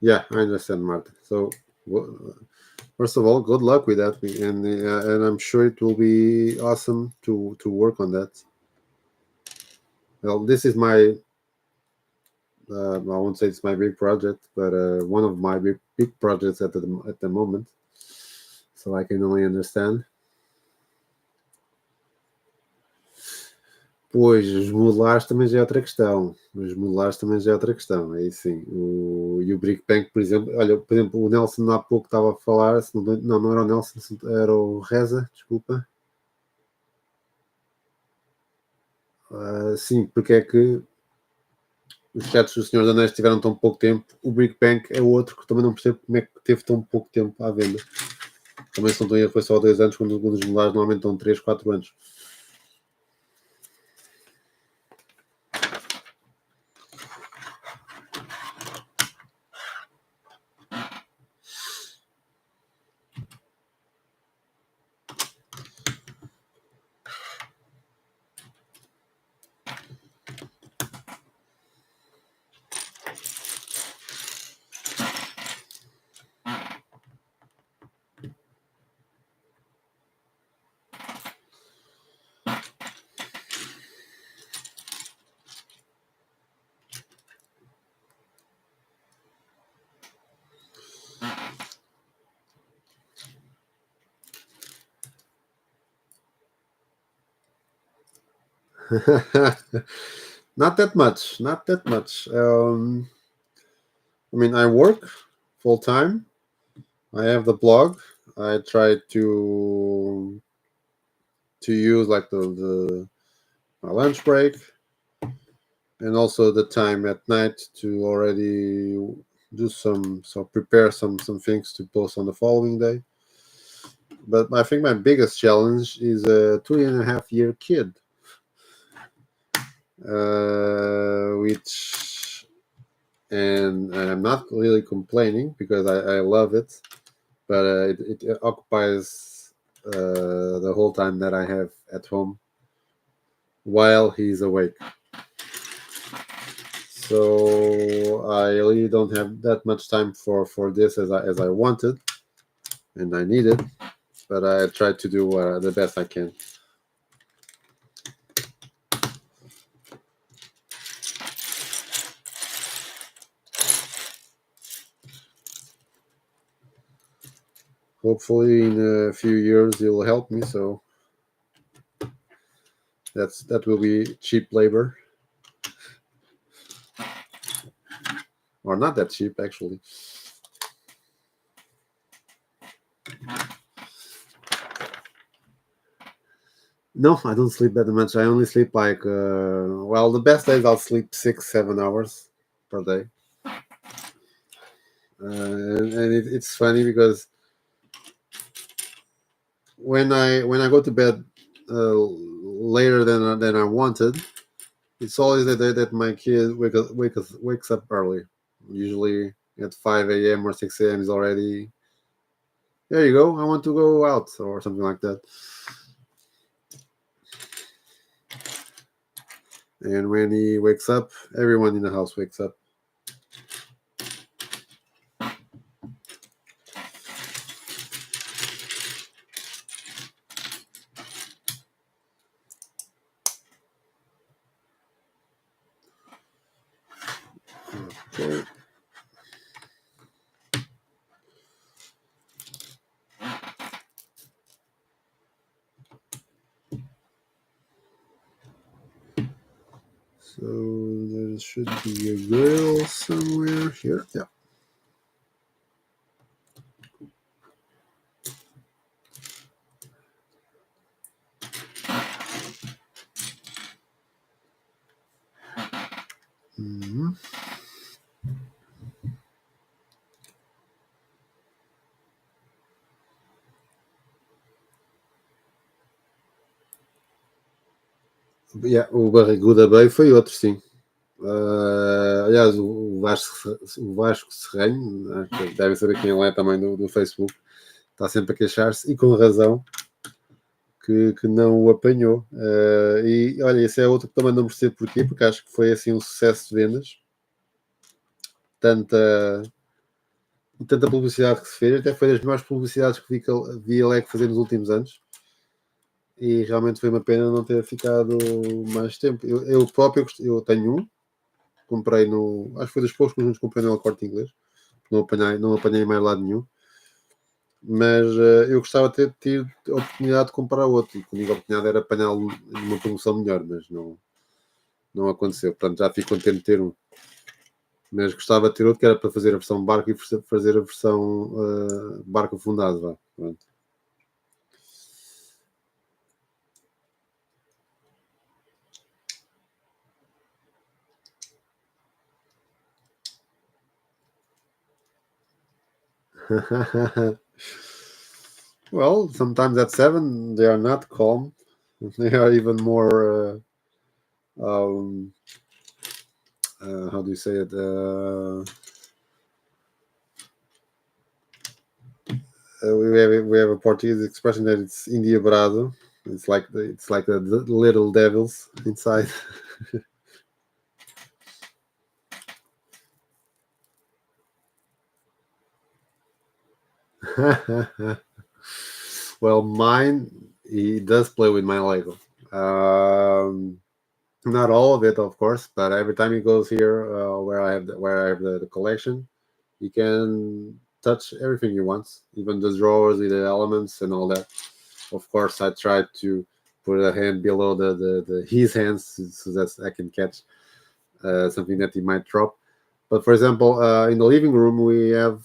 Yeah, I understand, Marta. So, first of all, good luck with that, and I'm sure it will be awesome to work on that. Well, this is my I won't say it's my big project, but one of my big projects at the moment. So I can only understand. Pois, os modulares também já é outra questão. Aí sim. E o Brick Bank, por exemplo, olha, por exemplo, o Nelson há pouco estava a falar, não era o Nelson, era o Reza, desculpa. Sim, porque é que os chats dos Senhores Anéis tiveram tão pouco tempo. O Brick Bank é outro que também não percebo como é que teve tão pouco tempo à venda. Também se não estou a erro, foi só 2 anos, quando os modulares normalmente estão 3, 4 anos. Not that much. I mean, I work full time. I have the blog. I try to use like my lunch break and also the time at night to already prepare some things to post on the following day. But I think my biggest challenge is a 2.5-year kid, which, and I'm not really complaining because I love it, but it occupies the whole time that I have at home while he's awake. So I really don't have that much time for this as I wanted and I needed, but I try to do the best I can. Hopefully in a few years you'll help me, so that will be cheap labor, or not that cheap actually. No, I don't sleep that much. I only sleep like the best days I'll sleep 6-7 hours per day. And it's funny because when I go to bed later than I wanted, it's always that my kid wakes up early. Usually at 5 a.m. or 6 a.m. is already, there you go, I want to go out, or something like that. And when he wakes up, everyone in the house wakes up. Okay. So there should be a grill somewhere here. Yeah. Mm-hmm. Yeah, o Barriguda Bay foi outro, sim. Aliás, o Vasco Serranho, devem saber quem ele é também do Facebook, está sempre a queixar-se, e com razão, que não o apanhou. E olha, esse é outro que também não percebo porquê, porque acho que foi assim um sucesso de vendas. Tanta publicidade que se fez, até foi das melhores publicidades que vi a LEC fazer nos últimos anos. E realmente foi uma pena não ter ficado mais tempo. Eu próprio eu tenho um, comprei no. Acho que foi dos poucos conjuntos que comprei no Corte Inglês. Não apanhei mais lado nenhum. Mas eu gostava de ter tido a oportunidade de comprar outro. E comigo a oportunidade era apanhá-lo numa promoção melhor, mas não aconteceu. Portanto, já fico contente de ter um. Mas gostava de ter outro que era para fazer a versão barco e fazer a versão barco afundado. Vá. Pronto. Well, sometimes at 7 they are not calm. They are even more. How do you say it? We have a Portuguese expression that it's endiabrado. It's like the little devils inside. Well, mine, he does play with my Lego. Not all of it, of course, but every time he goes here, where I have the collection, he can touch everything he wants, even the drawers with the elements and all that. Of course, I try to put a hand below the his hands so that I can catch something that he might drop. But for example, in the living room, we have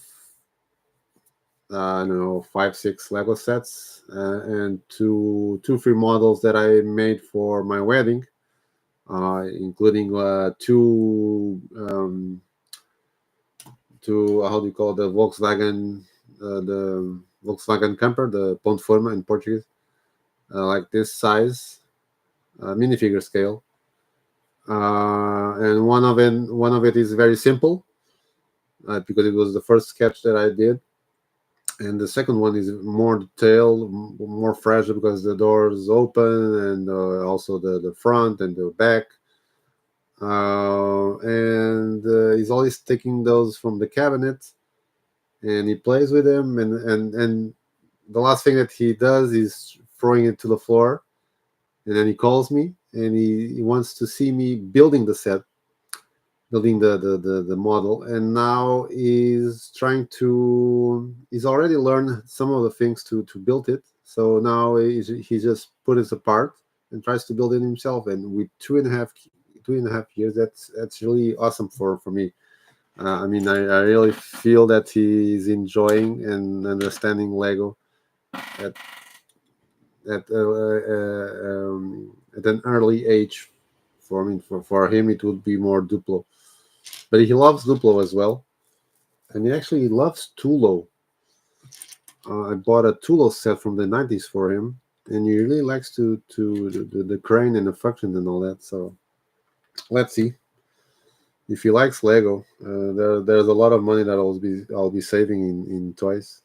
I don't know 5-6 Lego sets and two 3 models that I made for my wedding, including two how do you call it, the Volkswagen camper, the Ponte Forma in Portuguese, like this size, minifigure scale. And one of it is very simple because it was the first sketch that I did, and the second one is more detailed, more fragile because the doors open and also the front and the back. And he's always taking those from the cabinet and he plays with them, and the last thing that he does is throwing it to the floor, and then he calls me and he wants to see me building the set, building the model, and now he's already learned some of the things to build it, so now he just put it apart and tries to build it himself, and with 2.5 years, that's really awesome for me. I mean, I really feel that he's enjoying and understanding Lego at at an early age. For him, it would be more Duplo, but he loves Duplo as well, and he actually loves Tulo. I bought a Tulo set from the 90s for him, and he really likes to the crane and the function and all that. So let's see. If he likes Lego, there's a lot of money that I'll be saving in toys.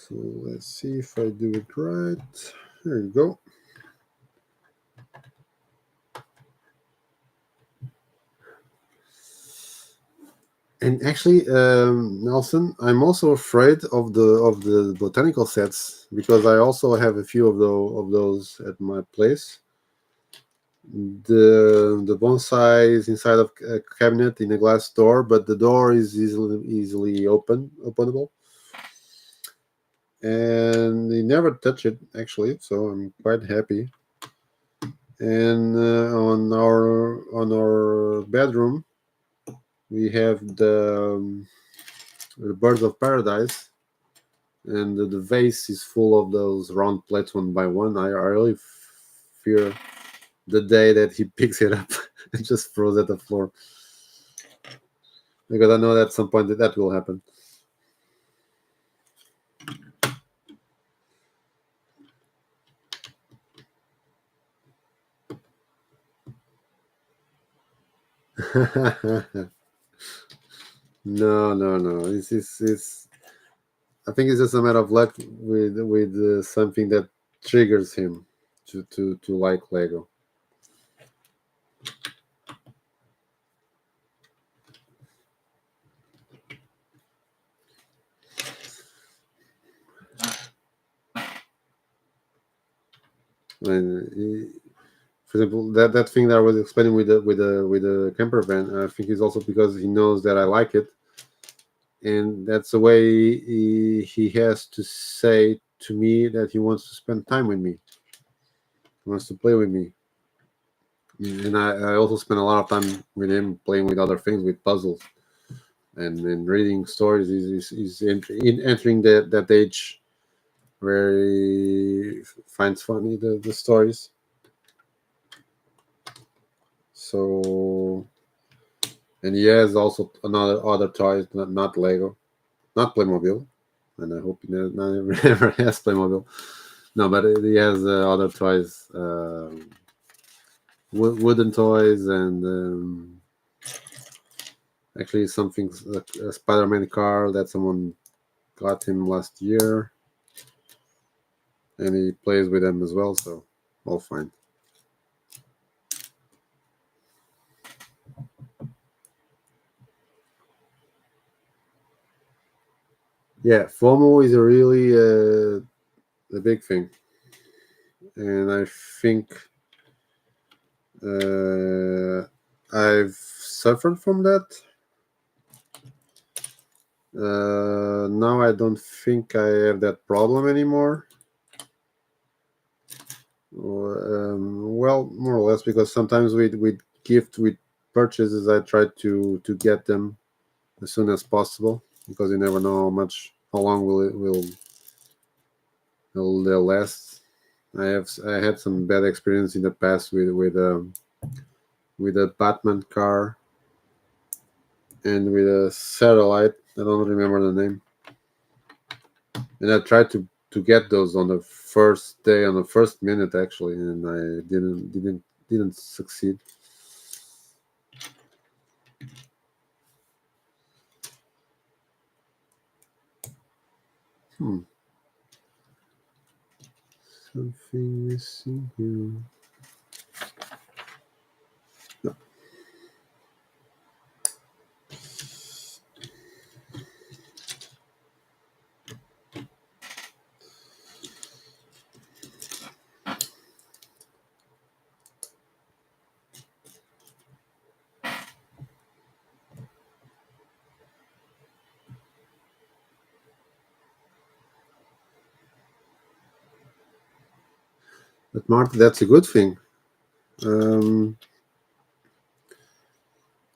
So let's see if I do it right. There you go. And actually, Nelson, I'm also afraid of the botanical sets because I also have a few of those at my place. The bonsai is inside of a cabinet in a glass door, but the door is easily openable, and they never touch it actually. So I'm quite happy. And on our bedroom, we have the birds of paradise, and the vase is full of those round plates one by one. I really fear the day that he picks it up and just throws at the floor, because I know that at some point that will happen. No, no, no. It's. I think it's just a matter of luck with something that triggers him to like Lego. And for example, that thing that I was explaining with the camper van, I think is also because he knows that I like it, and that's the way he has to say to me that he wants to spend time with me, he wants to play with me. And I also spend a lot of time with him playing with other things, with puzzles and reading stories. He's entering that age where he finds funny the stories. So, and he has also another other toys, not Lego, not Playmobil, and I hope he never has Playmobil. No, but he has other toys, wooden toys, and actually something like a Spider-Man car that someone got him last year, and he plays with them as well. So all fine. Yeah, FOMO is a really a big thing, and I think I've suffered from that. Now I don't think I have that problem anymore. Well, more or less, because sometimes with purchases, I try to get them as soon as possible, because you never know how long will they'll last. I had some bad experience in the past with a Batman car and with a satellite. I don't remember the name. And I tried to get those on the first day, on the first minute actually, and I didn't succeed. Hmm. Something missing here. No. But Martin, that's a good thing. Um,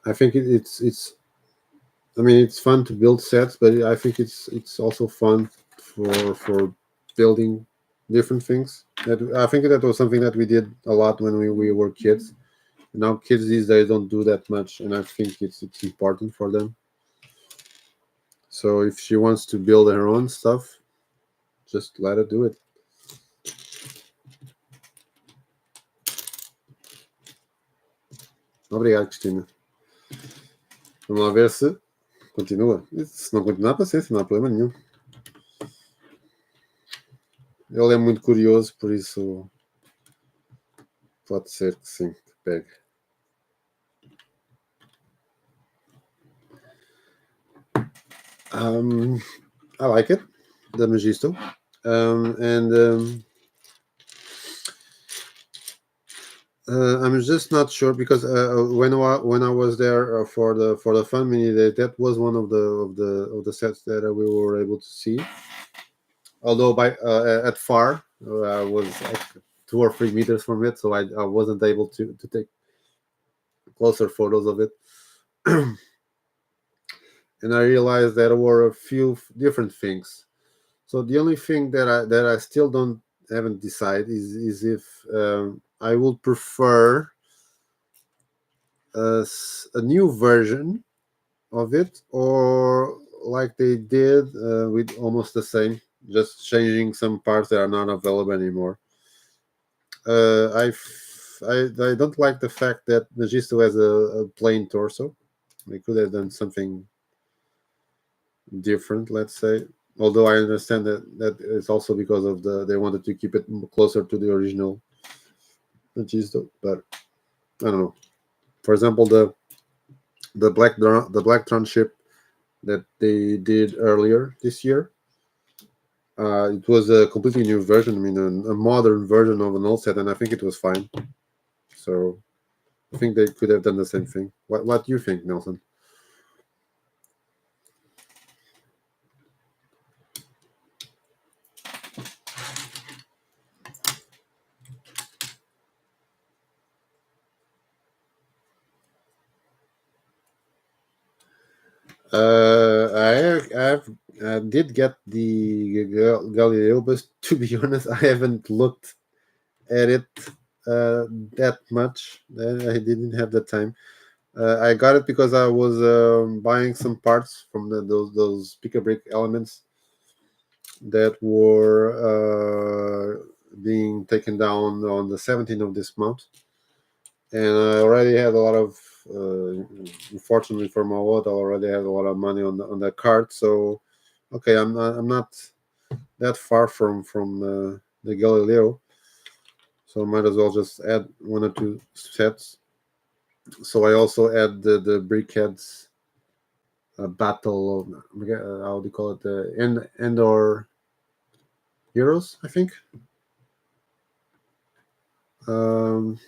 I think it's. I mean, it's fun to build sets, but I think it's also fun for building different things. That I think that was something that we did a lot when we were kids. Now kids these days don't do that much, and I think it's important for them. So if she wants to build her own stuff, just let her do it. Obrigado, Cristina. Vamos lá ver se continua. Se não continuar, paciência, não há problema nenhum. Ele é muito curioso, por isso pode ser que sim, que pegue. I like it, the Magisto, and I'm just not sure because when I was there for the fun mini day, that was one of the sets that we were able to see. Although by at far, I was like 2 or 3 meters from it, so I wasn't able to take closer photos of it. And I realized there were a few different things. So the only thing that I still don't haven't decided is if I would prefer a new version of it, or like they did with almost the same, just changing some parts that are not available anymore. I don't like the fact that Magisto has a plain torso. They could have done something different, let's say. Although I understand that it's also because of they wanted to keep it closer to the original Magisto, but I don't know. For example, the Black Tron ship that they did earlier this year. It was a completely new version. I mean, a modern version of an old set, and I think it was fine. So I think they could have done the same thing. What do you think, Nelson? I did get the Galileo, but to be honest, I haven't looked at it that much. I didn't have the time. I got it because I was buying some parts from those pick a brick elements that were being taken down on the 17th of this month, and I already had a lot of. Unfortunately for my wallet, I already had a lot of money on the card. So, okay, I'm not that far from the Galileo, so I might as well just add 1 or 2 sets. So I also add the Brickheads battle. How do you call it? The Endor Heroes, I think. Um,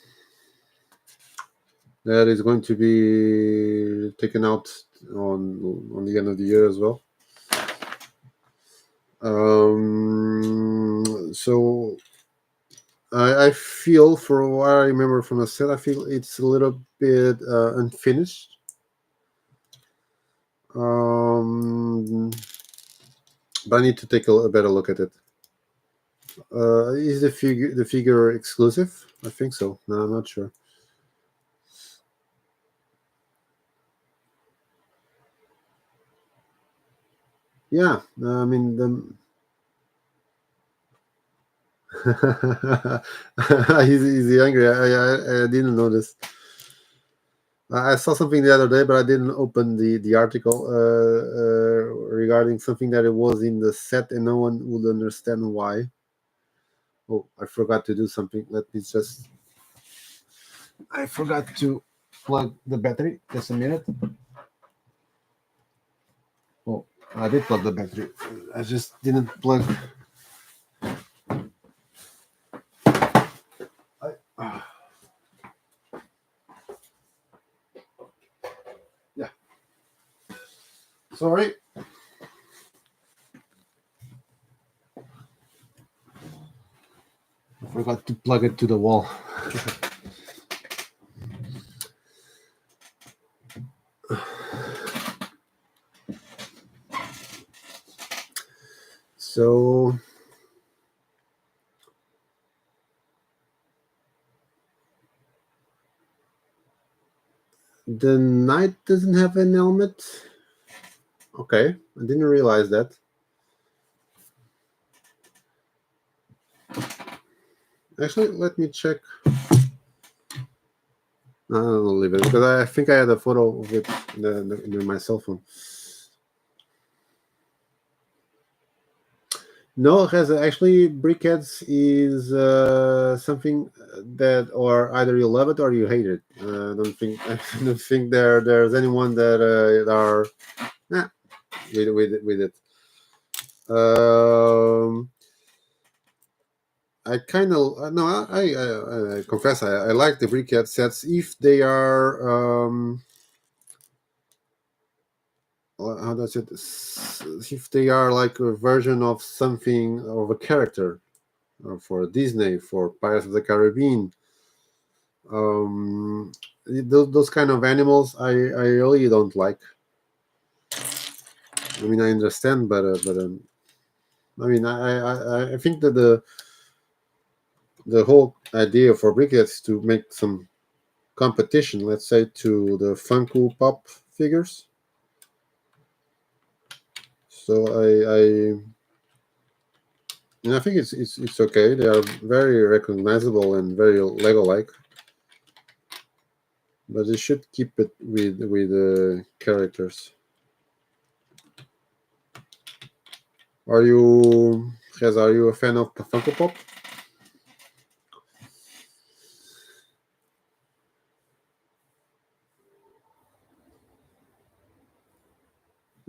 that is going to be taken out on the end of the year as well. So I feel, for what I remember from the set, I feel it's a little bit unfinished. But I need to take a better look at it. Is the figure exclusive? I think so. No, I'm not sure. Yeah, I mean he's angry. I didn't notice. I saw something the other day, but I didn't open the article regarding something that it was in the set, and no one would understand why. Oh, I forgot to do something. Let me just. I forgot to plug the battery. Just a minute. Oh, I did plug the battery. I just didn't plug. Yeah. Sorry. I forgot to plug it to the wall. So the knight doesn't have an helmet. Okay, I didn't realize that. Actually, let me check. I'll leave it because I think I had a photo of it in my cell phone. No, it has actually Brickheads is something that, or either you love it or you hate it. I don't think there's anyone that are. with it. I kind of no. I confess I like the briquette sets if they are how does it, if they are like a version of something of a character, for Disney, for Pirates of the Caribbean, those kind of animals I really don't like. I mean, I understand, but I mean, I think that the whole idea for briquettes is to make some competition, let's say, to the Funko Pop figures. So I think it's okay. They are very recognizable and very Lego-like, but they should keep it with characters. Are you a fan of Funko Pop?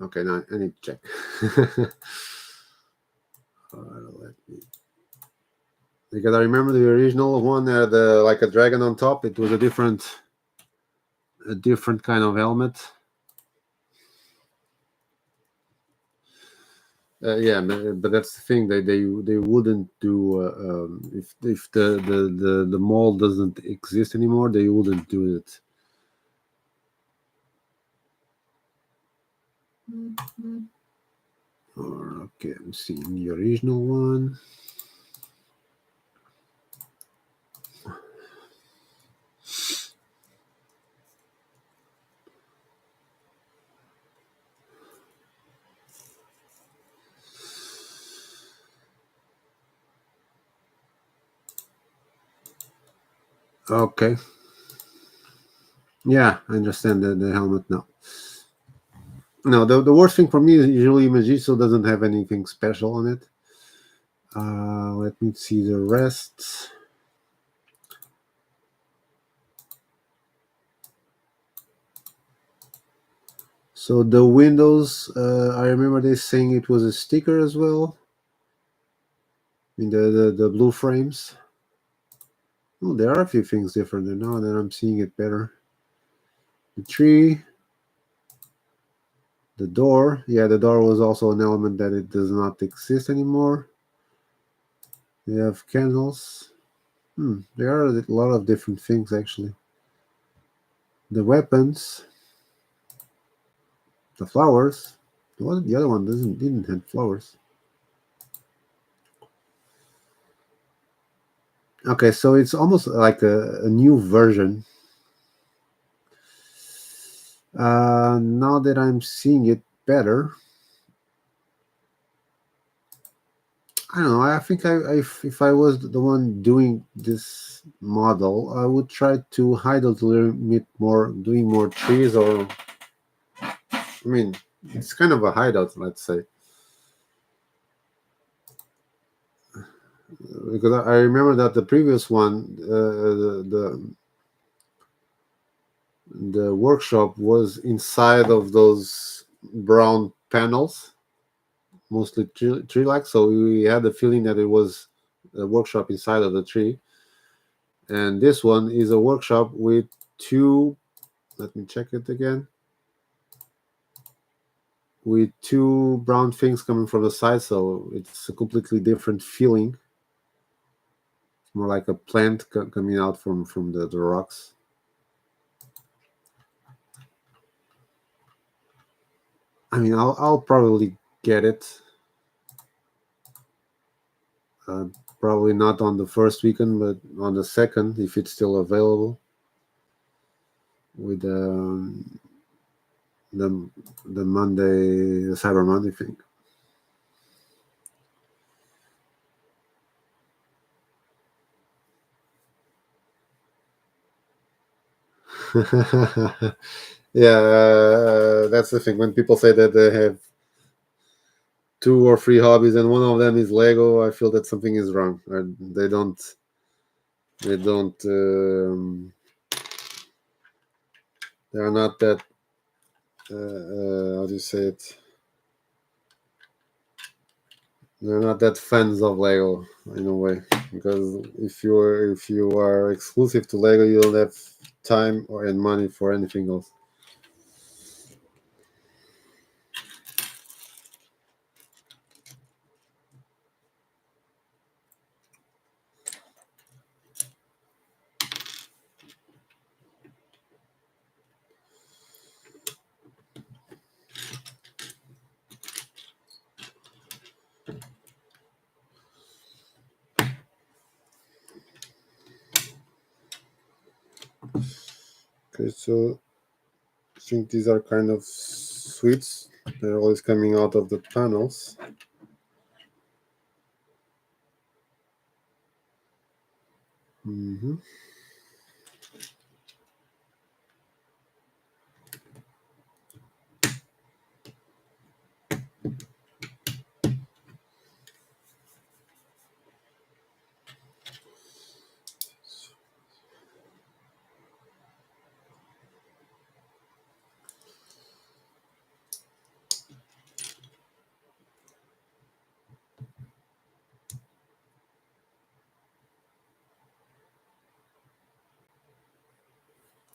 Okay, now I need to check. Let me, because I remember the original one had like a dragon on top. It was a different kind of helmet. Yeah, but that's the thing. They wouldn't do if the mall doesn't exist anymore. They wouldn't do it. Okay, I'm seeing the original one. Okay. Yeah, I understand the helmet now. No, the worst thing for me is usually Magisto doesn't have anything special on it. Let me see the rest. So the windows, I remember they saying it was a sticker as well. In the blue frames. Oh, there are a few things different now that I'm seeing it better. The tree, the door. Yeah, the door was also an element that it does not exist anymore. We have candles. There are a lot of different things actually. The weapons, the flowers. The other one didn't have flowers. Okay, so it's almost like a new version. Now that I'm seeing it better, I don't know. I think if I was the one doing this model, I would try to hide a little bit more, doing more trees, or I mean, it's kind of a hideout, let's say. Because I remember that the previous one, the workshop was inside of those brown panels, mostly tree-like. So we had the feeling that it was a workshop inside of the tree. And this one is a workshop with two. Let me check it again. With two brown things coming from the side, so it's a completely different feeling. It's more like a plant coming out from the rocks. I mean, I'll probably get it. Probably not on the first weekend, but on the second, if it's still available. With the Monday, the Cyber Monday thing. Yeah, that's the thing. When people say that they have 2 or 3 hobbies and one of them is Lego, I feel that something is wrong. Or they don't. They are not that. How do you say it? they're not that fans of Lego in a way, because if you are exclusive to Lego, you don't have time or and money for anything else. Okay, so I think these are kind of sweets. They're always coming out of the panels. Hmm.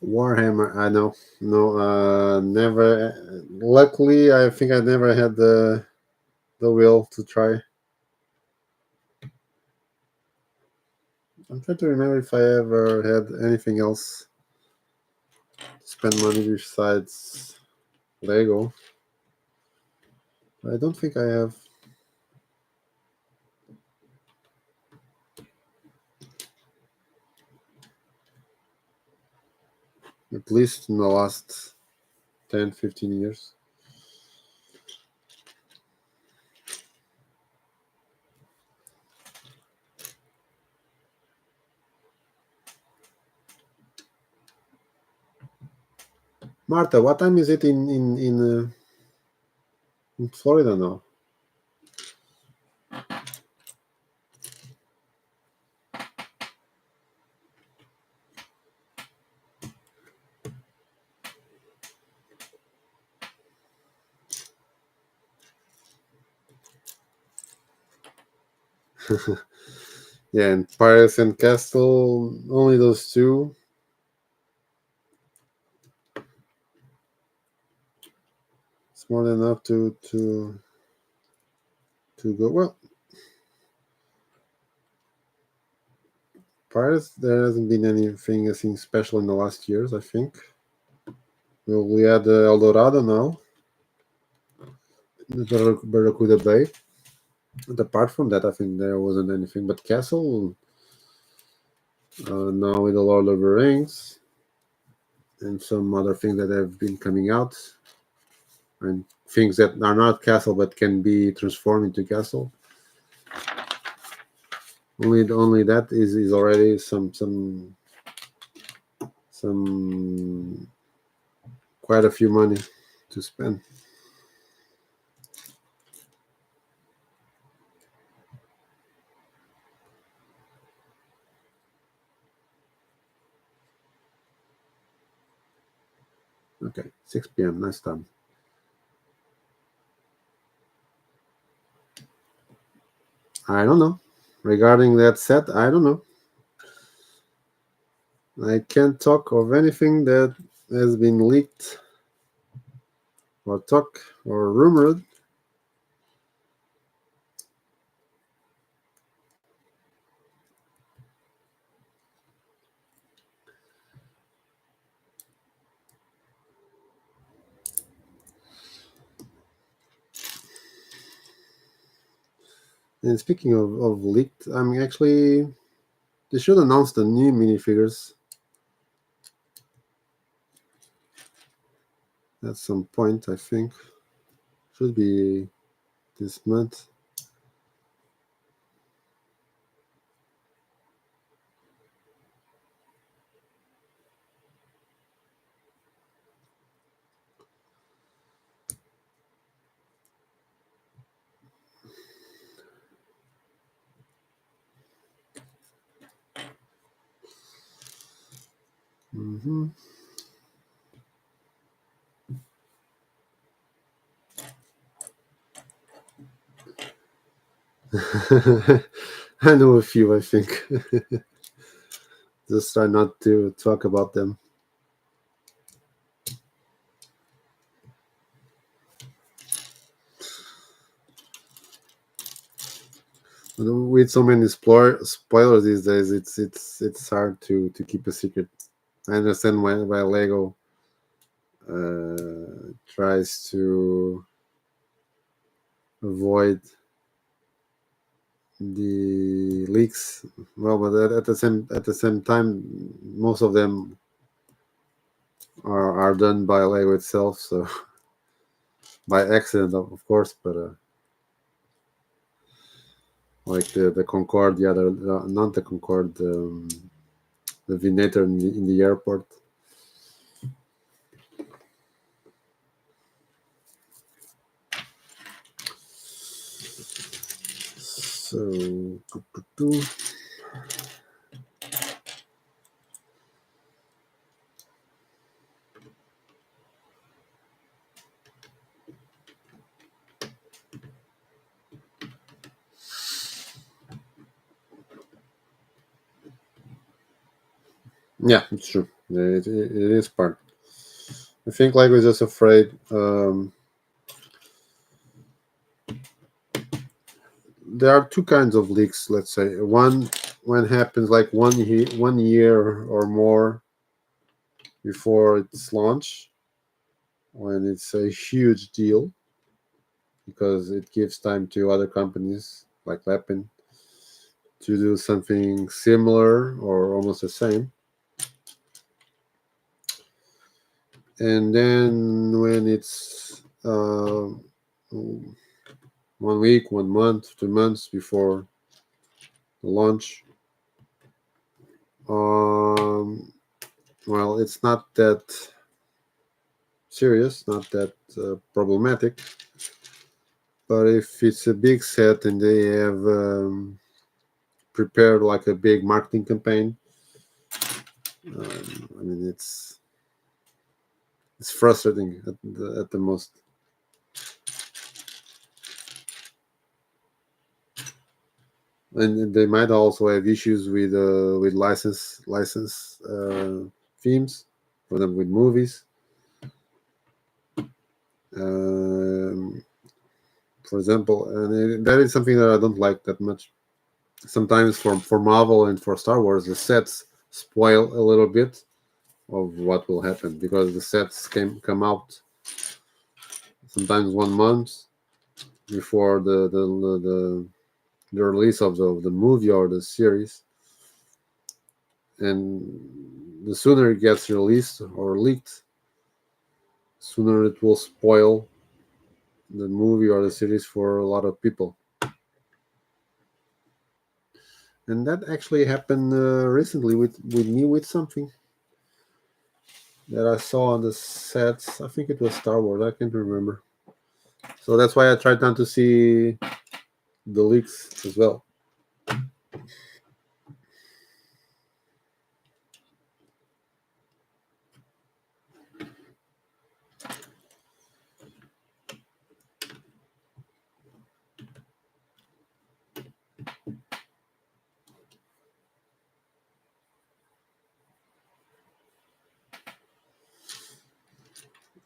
Warhammer, I know. No, never. Luckily, I think I never had the will to try. I'm trying to remember if I ever had anything else to spend money besides Lego. I don't think I have. At least in the last 10, 15 years. Marta, what time is it in Florida now? Yeah, and Paris and Castle, only those two. It's more than enough to go. Well, Paris, there hasn't been anything I think special in the last years. I think. Well, we had El Dorado now, the Barracuda Bay. And apart from that, I think there wasn't anything. But Castle, now with the Lord of the Rings and some other things that have been coming out, and things that are not Castle but can be transformed into Castle. Only that is already some quite a few money to spend. Okay, 6 p.m. Nice time. I don't know. Regarding that set, I don't know. I can't talk of anything that has been leaked or talk or rumored. And speaking of leaked, I'm actually they should announce the new minifigures at some point. I think should be this month. Mm-hmm. I know a few, I think. Just try not to talk about them. With so many spoilers these days, it's hard to keep a secret. I understand why Lego tries to avoid the leaks. Well, but at the same time, most of them are done by Lego itself, so by accident, of course. But like the Concorde, the other, not the Concorde, the Venator in the airport. So. Yeah, it's true. It is part. I think Lego is just afraid. There are two kinds of leaks. Let's say one when happens like 1 year or more before its launch, when it's a huge deal because it gives time to other companies like Lapin to do something similar or almost the same. And then when it's 1 week, 1 month, 2 months before the launch, well, it's not that serious, not that problematic. But if it's a big set and they have prepared like a big marketing campaign, I mean, it's frustrating at the most. And they might also have issues with license themes, for them with movies. For example, and that is something that I don't like that much. Sometimes for Marvel and for Star Wars, the sets spoil a little bit of what will happen because the sets come out sometimes 1 month before the release of the movie or the series, and the sooner it gets released or leaked, sooner it will spoil the movie or the series for a lot of people. And that actually happened recently with me with something that I saw on the sets. I think it was Star Wars. I can't remember. So that's why I tried not to see the leaks as well.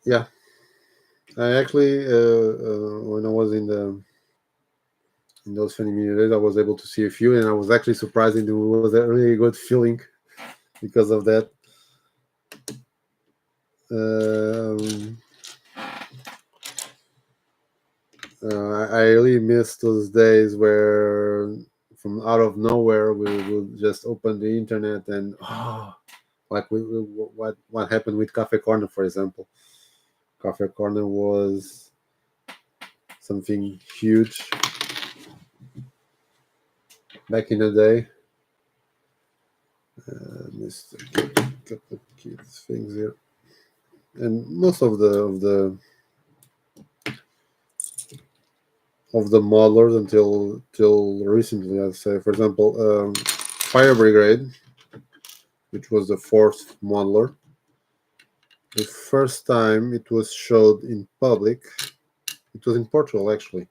Yeah, I actually when I was in those funny days, I was able to see a few, and I was actually surprised. It was a really good feeling because of that. Um, I really miss those days where, from out of nowhere, we would just open the internet and like what happened with Cafe Corner, for example. Cafe Corner was something huge back in the day. Mr. Couple of kids things here, and most of the modelers until recently, I'd say. For example, Fire Brigade, which was the fourth modeler. The first time it was showed in public, it was in Portugal actually.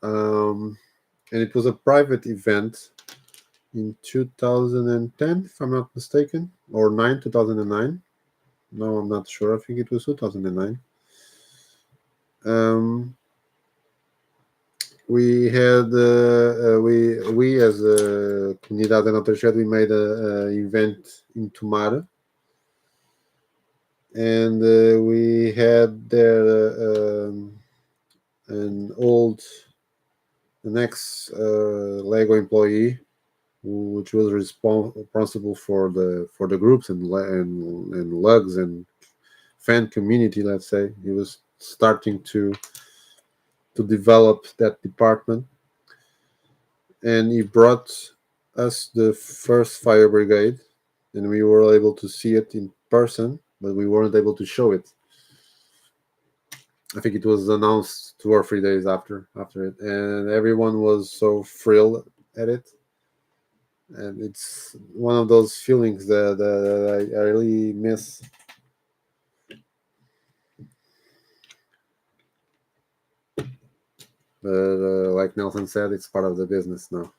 and it was a private event in 2010, if I'm not mistaken, or 2009. No, I'm not sure. I think it was 2009. We had we as a Comunidade da Watershed, we made a event in Tomar, and we had there an ex Lego employee, which was responsible for the groups and lugs and fan community. Let's say he was starting to develop that department, and he brought us the first fire brigade, and we were able to see it in person, but we weren't able to show it. I think it was announced 2 or 3 days after it, and everyone was so thrilled at it. And it's one of those feelings that I really miss. But like Nelson said, it's part of the business now.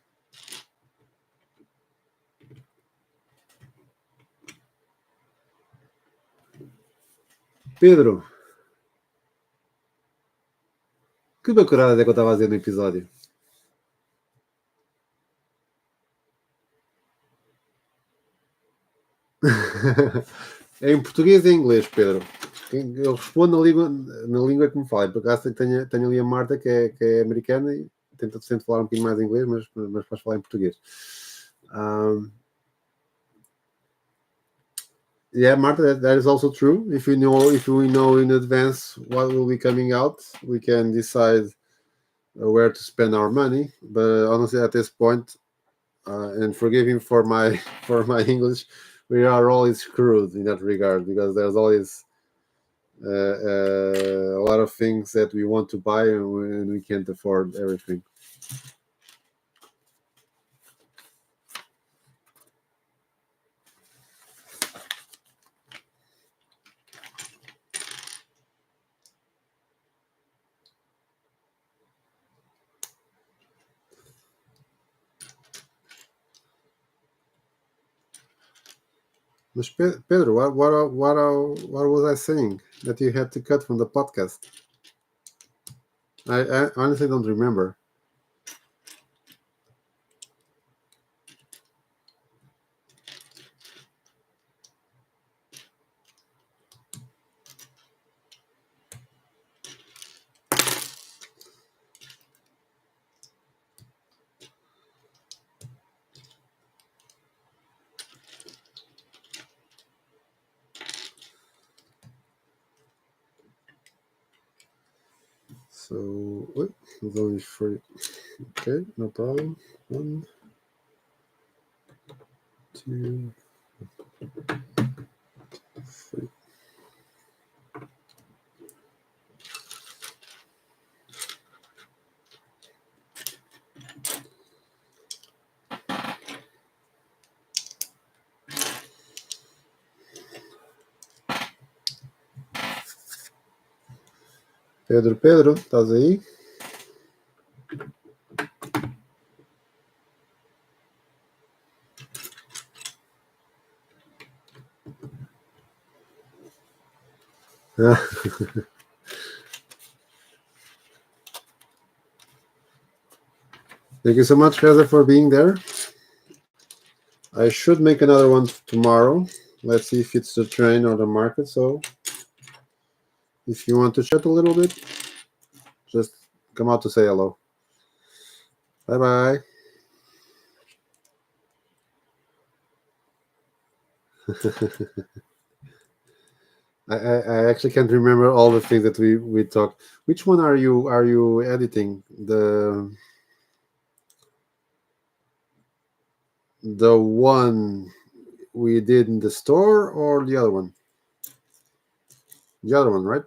Pedro, que bacurada é que eu estava a dizer no episódio? Em português e em inglês, Pedro. Eu respondo na língua que me fala. Por acaso tenho ali a Marta, que é americana, e tento falar um bocadinho mais inglês, mas faz falar em português. Yeah, Marta, that is also true. If we know in advance what will be coming out, we can decide where to spend our money. But honestly, at this point, and forgive him for my English, we are always screwed in that regard, because there's always a lot of things that we want to buy, and we can't afford everything. But Pedro, what was I saying that you had to cut from the podcast? I honestly don't remember. So, it's only 3. Okay, no problem. 1, 2, 3. Pedro, estás aí? Thank you so much, Heather, for being there. I should make another one tomorrow. Let's see if it's the train or the market. So if you want to chat a little bit, just come out to say hello. Bye-bye. I actually can't remember all the things that we talked. Which one are you editing? The one we did in the store, or the other one? The other one, right?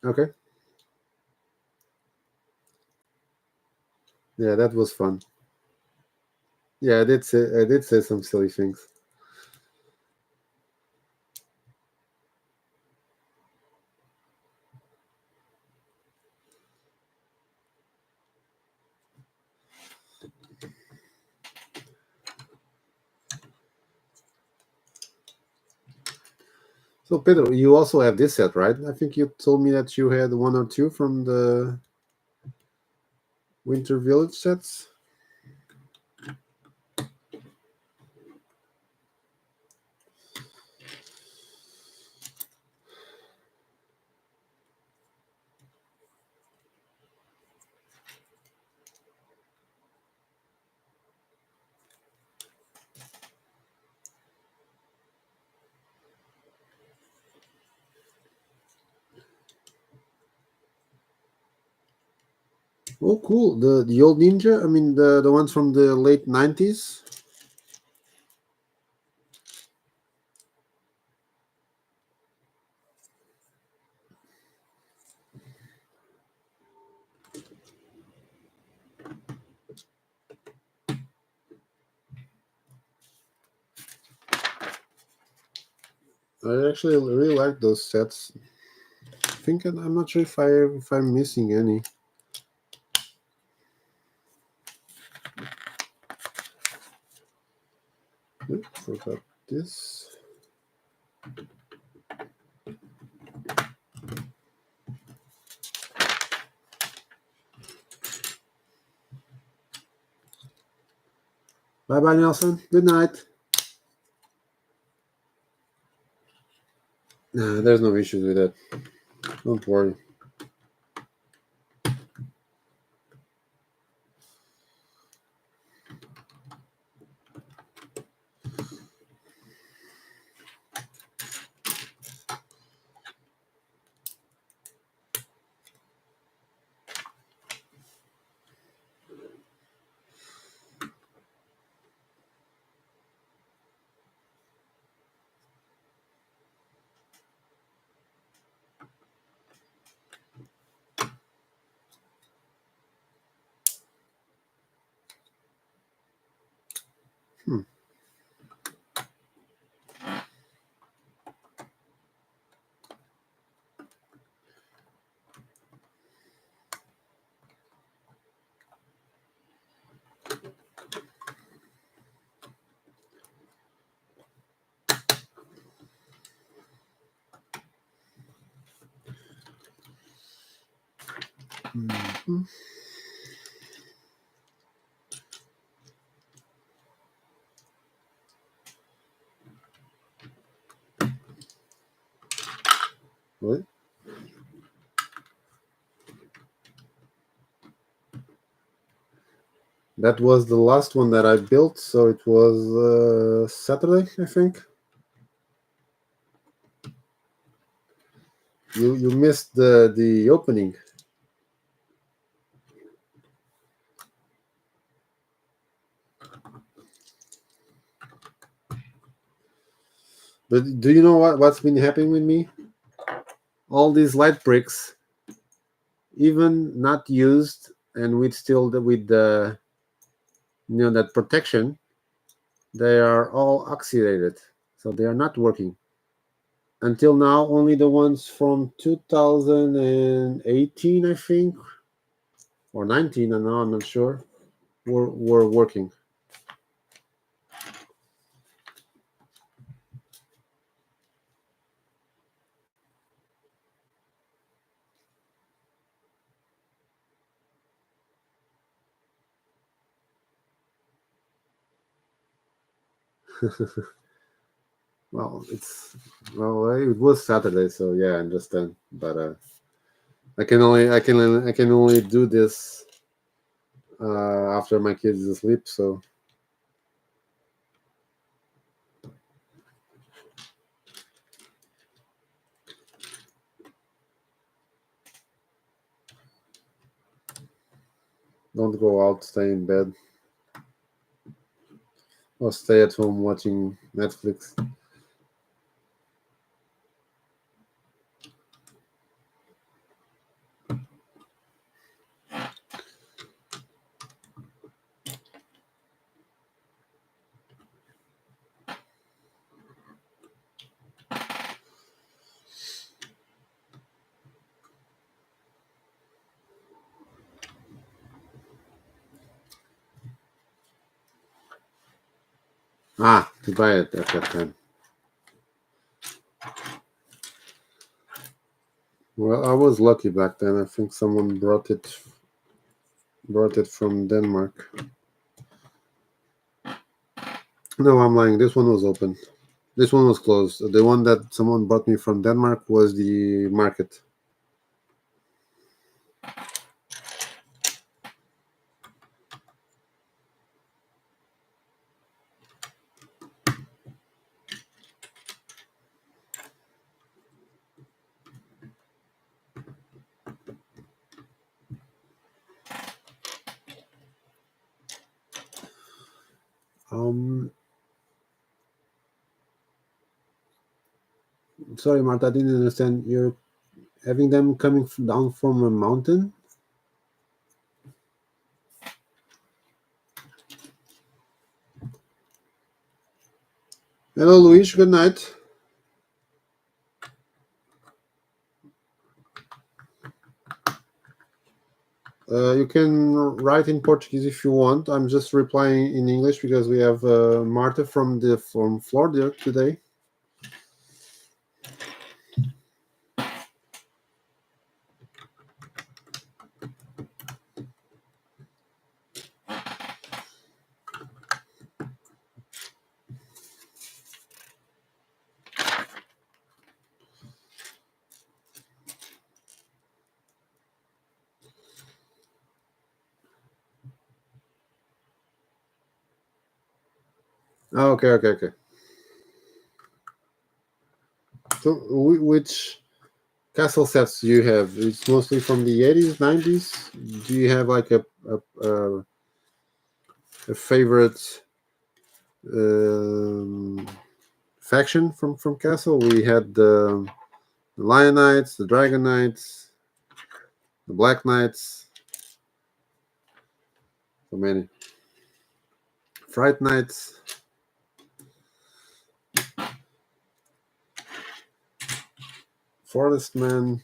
Okay. Yeah, that was fun. Yeah, I did say some silly things. So Pedro, you also have this set, right? I think you told me that you had one or two from the Winter Village sets. Oh, cool. The old ninja. I mean, the ones from the late 90s. I actually really like those sets. I think I'm not sure if I'm missing any. Oops, forgot this. Bye bye, Nelson. Good night. Nah, there's no issues with that. Don't worry. Hmm. Mhm. What? That was the last one that I built, so it was Saturday, I think. You missed the opening. But do you know what's been happening with me? All these light bricks, even not used, and with still with the that protection, they are all oxidated, so they are not working. Until now, only the ones from 2018, I think, or 19, and now I'm not sure, were working. Well, it was Saturday, so yeah, I understand. But I can only do this after my kids is asleep. So don't go out, stay in bed, or stay at home watching Netflix. To buy it at that time. Well, I was lucky back then. I think someone brought it from Denmark. No, I'm lying. This one was open. This one was closed. The one that someone brought me from Denmark was the market. Sorry, Marta, I didn't understand. You're having them coming down from a mountain? Hello, Luis. Good night. You can write in Portuguese if you want. I'm just replying in English because we have Marta from Florida today. Okay. So, which castle sets do you have? It's mostly from the 80s, 90s. Do you have like a favorite faction from castle? We had the Lion Knights, the Dragon Knights, the Black Knights. So many. Fright Knights. Forest Man.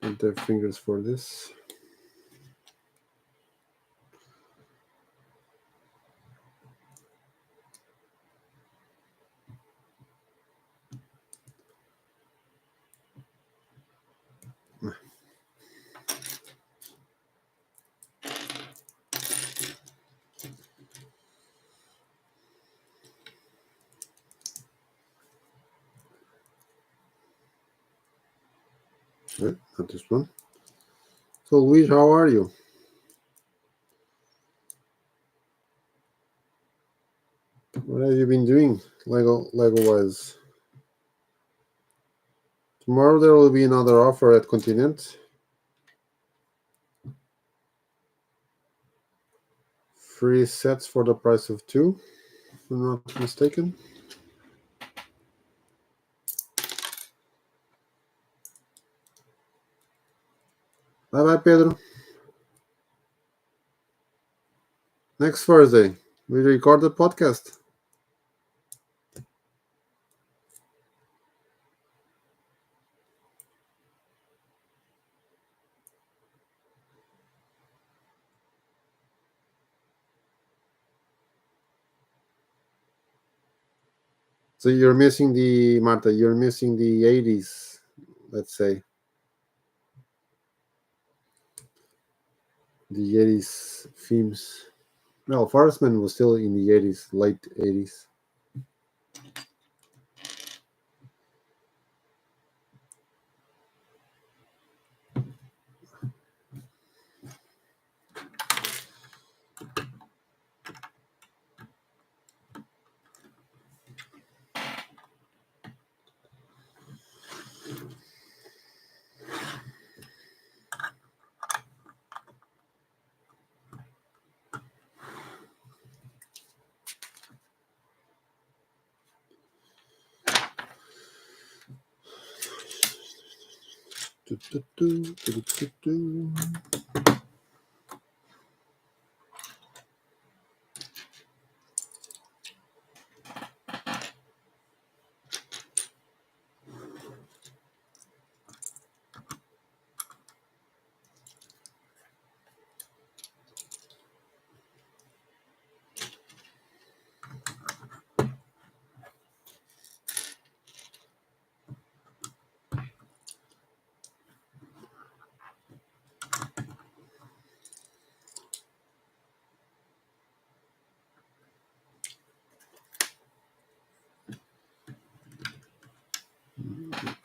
Put their fingers for this. Not this one. So, Luis, how are you? What have you been doing, Lego wise? Tomorrow there will be another offer at Continent. Free sets for the price of two, if I'm not mistaken. Bye bye, Pedro. Next Thursday, we record the podcast. So you're missing Marta, you're missing the 80s, let's say. The 80s themes. Well, Forestman was still in the 80s, late 80s.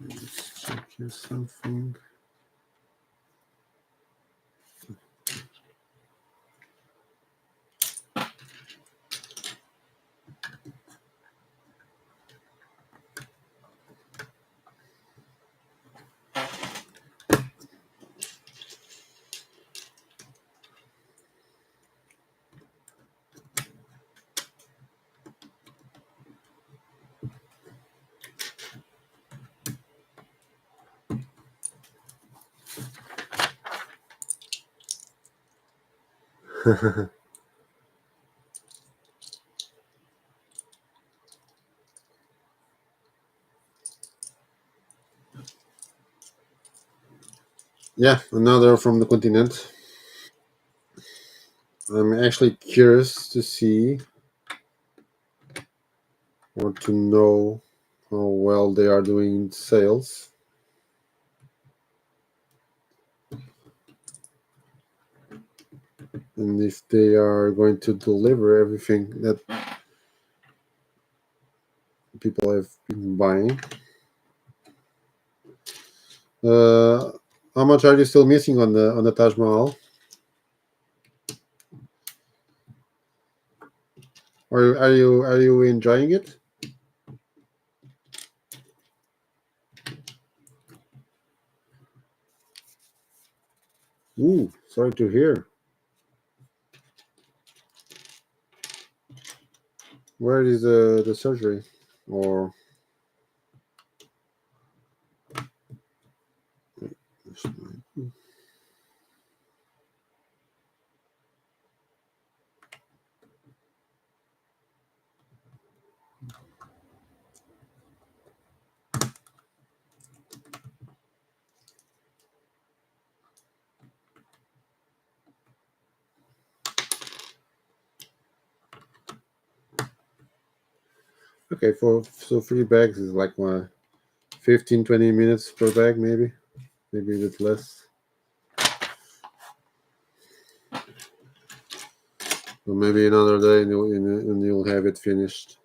Let's check here something. Yeah, another from the continent. I'm actually curious to see or to know how well they are doing sales. And if they are going to deliver everything that people have been buying. How much are you still missing on the Taj Mahal? Or are you enjoying it? Ooh, sorry to hear. Where is the surgery? Or okay, so 3 bags is like 15-20 minutes per bag, maybe a bit less. So maybe another day and you'll have it finished.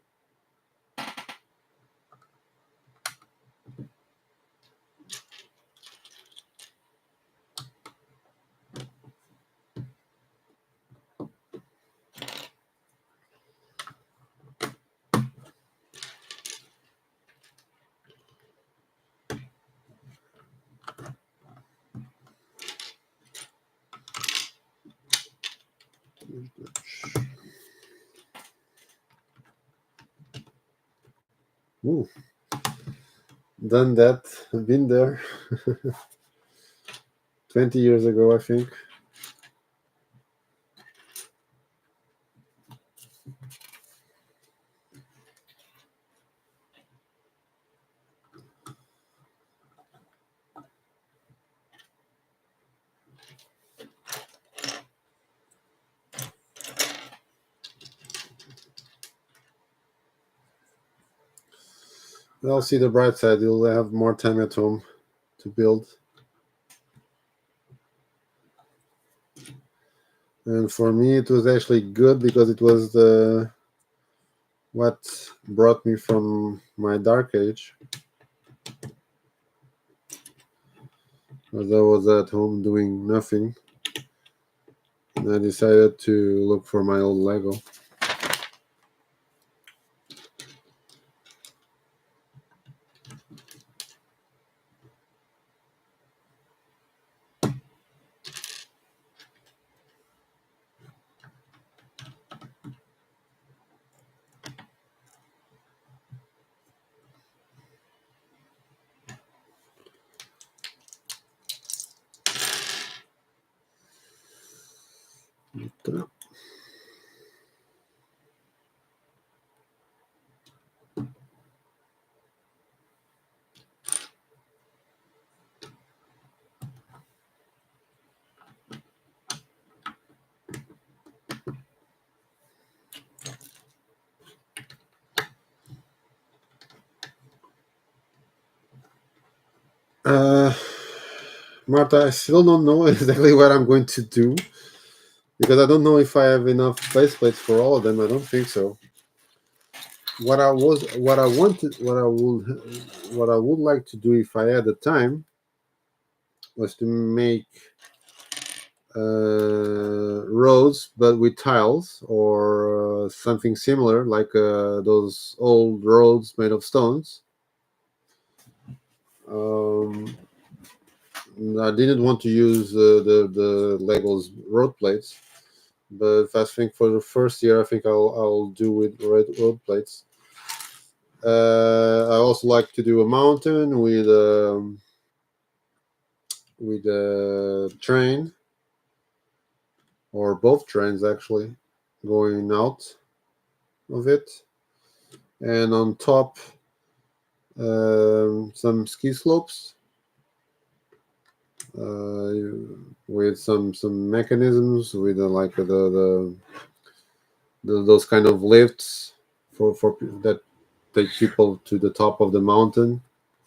Ooh, done that, been there. 20 years ago, I think. I'll see the bright side. You'll have more time at home to build. And for me, it was actually good because it was what brought me from my dark age. As I was at home doing nothing, and I decided to look for my old Lego. Marta, I still don't know exactly what I'm going to do because I don't know if I have enough faceplates for all of them. I don't think so. What I would like to do if I had the time was to make roads, but with tiles or something similar, like those old roads made of stones. I didn't want to use the Legos road plates, but I think for the first year, I think I'll do with road plates. I also like to do a mountain with a train, or both trains actually, going out of it, and on top some ski slopes with some mechanisms with like those kind of lifts for that take people to the top of the mountain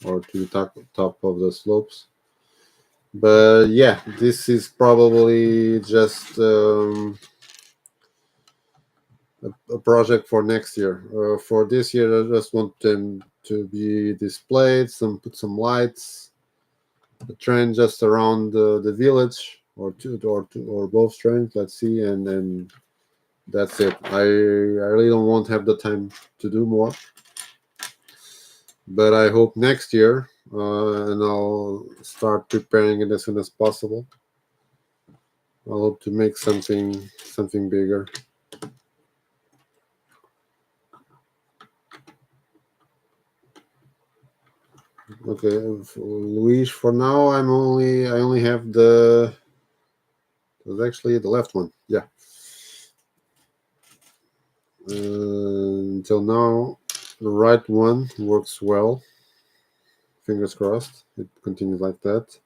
or to the top of the slopes. But yeah, this is probably just a project for next year. For this year, I just want them to be displayed, put some lights, a train just around the village, or both trains. Let's see, and then that's it. I really don't want to have the time to do more, but I hope next year, and I'll start preparing it as soon as possible. I hope to make something bigger. Okay, Luis. For now, I only have the. It was actually the left one. Yeah. Until now, the right one works well. Fingers crossed. It continues like that.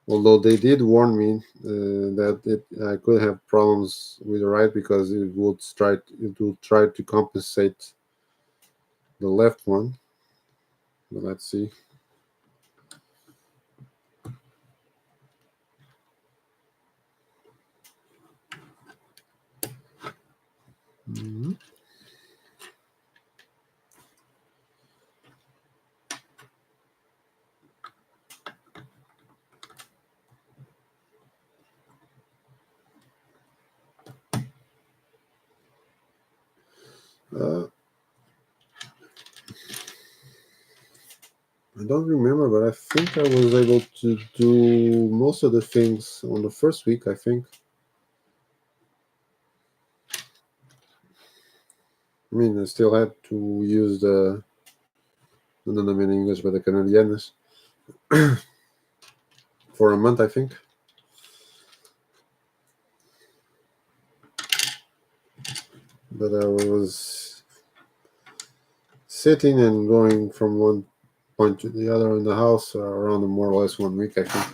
Although they did warn me that I could have problems with the right because it would try to compensate the left one. But let's see. Mm-hmm. I don't remember, but I think I was able to do most of the things on the first week, I think. I mean, I still had to use no name in English, but the Canadianes for a month, I think. But I was sitting and going from one point to the other in the house around more or less 1 week, I think.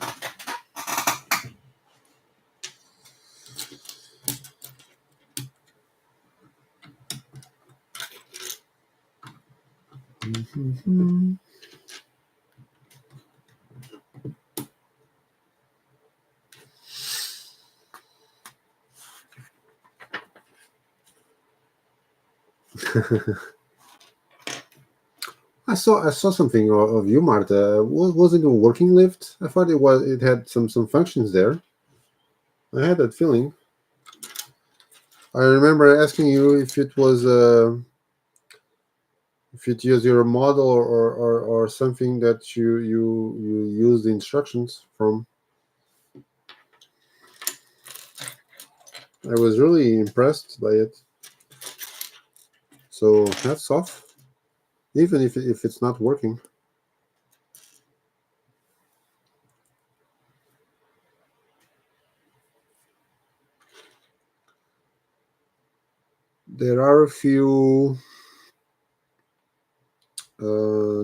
Mm-hmm. I saw something of you, Marta. Was it a working lift? I thought it had some functions there. I had that feeling. I remember asking you if it was if it used your model or something that you use the instructions from. I was really impressed by it. So hats off, even if it's not working. There are a few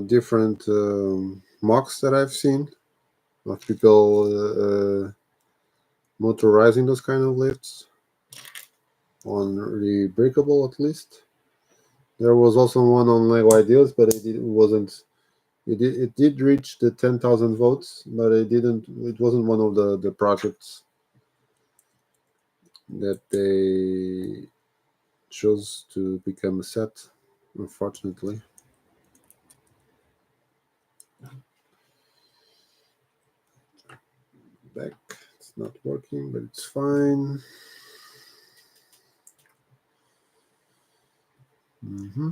different mocks that I've seen of people motorizing those kind of lifts on the breakable, at least. There was also one on Lego Ideas, but it wasn't. It did reach the 10,000 votes, but it didn't. It wasn't one of the projects that they chose to become a set, unfortunately. Back, it's not working, but it's fine. Mm-hmm.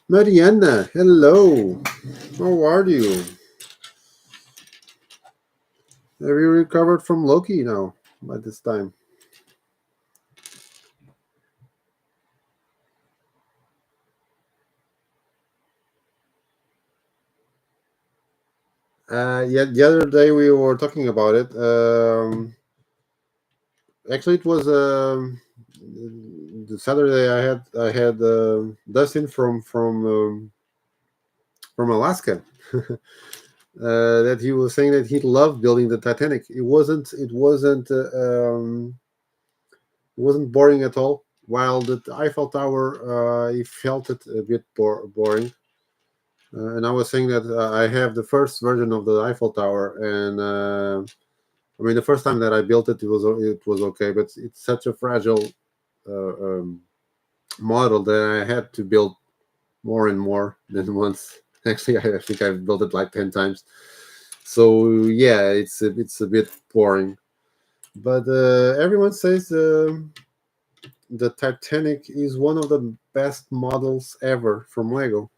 Mariana, hello. How are you? Have you recovered from Loki now by this time? Yeah, the other day we were talking about it. Actually, it was the Saturday. I had Dustin from Alaska. That he was saying that he loved building the Titanic. It wasn't boring at all. While the Eiffel Tower, he felt it a bit boring. And I was saying that I have the first version of the Eiffel Tower, and I mean the first time that I built it, it was okay, but it's such a fragile model that I had to build more and more than once. Actually, I think I've built it like 10 times. So yeah, it's a bit boring. But everyone says the Titanic is one of the best models ever from Lego.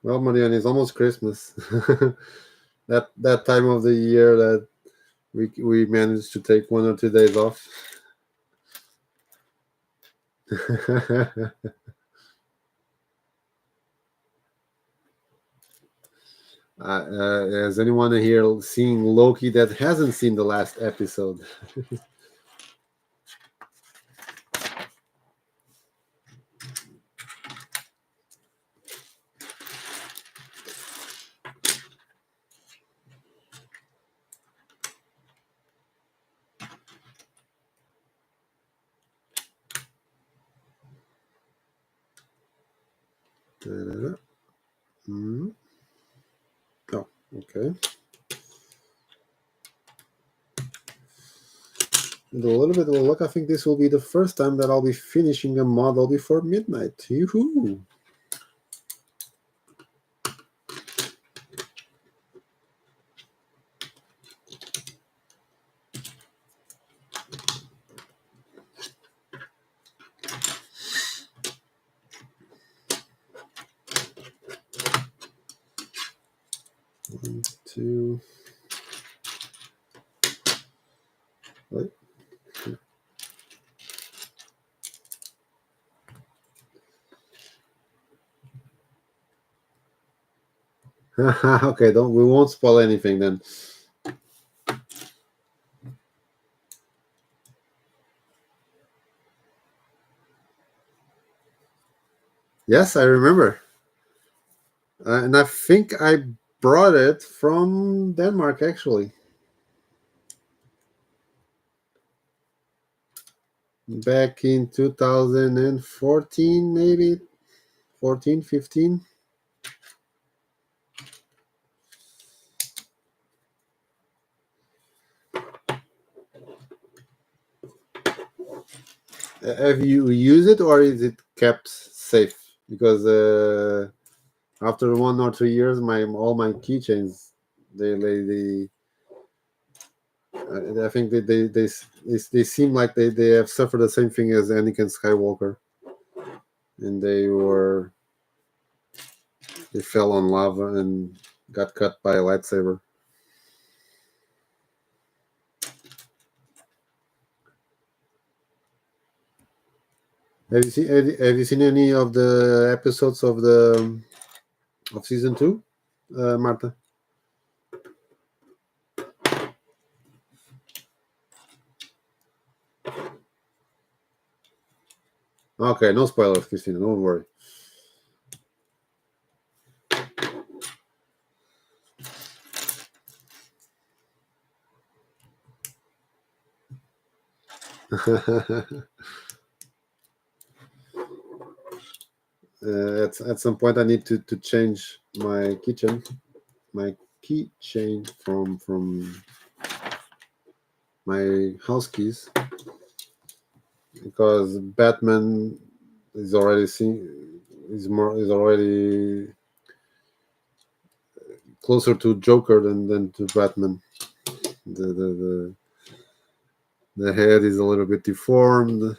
Well, Marianne, it's almost Christmas. That time of the year that we managed to take 1 or 2 days off. Has anyone here seen Loki that hasn't seen the last episode? Mm. Oh, okay. With a little bit of luck, I think this will be the first time that I'll be finishing a model before midnight. Yoo-hoo! One, two. Wait. Okay, we won't spoil anything then. Yes, I remember. And I think I brought it from Denmark, actually. Back in 2014, maybe 14, 15. Have you used it or is it kept safe? Because after 1 or 2 years, all my keychains, they I think they seem like they have suffered the same thing as Anakin Skywalker, and they fell on lava and got cut by a lightsaber. Have you seen any of the episodes of season 2, Marta? Okay, no spoilers, Christina. Don't worry. At some point, I need to change my keychain from my house keys, because Batman is already is already closer to Joker than to Batman. The head is a little bit deformed.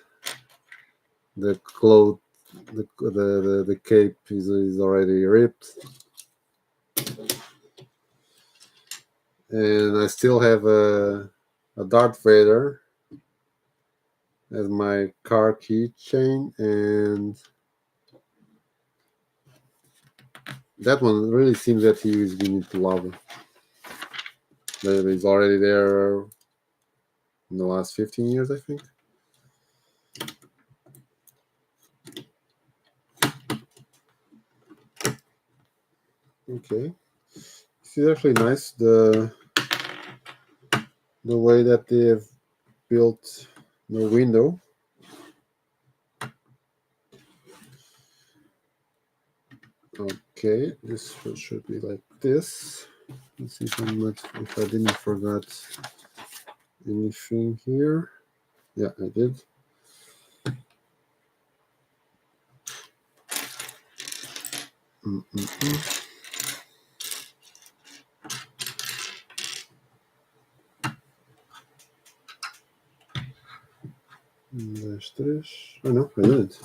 The cloth, the cape is already ripped, and I still have a Darth Vader as my car keychain, and that one really seems that he is being into lava. He's already there in the last 15 years, I think. Okay, this is actually nice. The way that they have built the window. Okay, this should be like this. Let's see if I didn't forget anything here. Yeah, I did. Das 3. Oh, no, I didn't.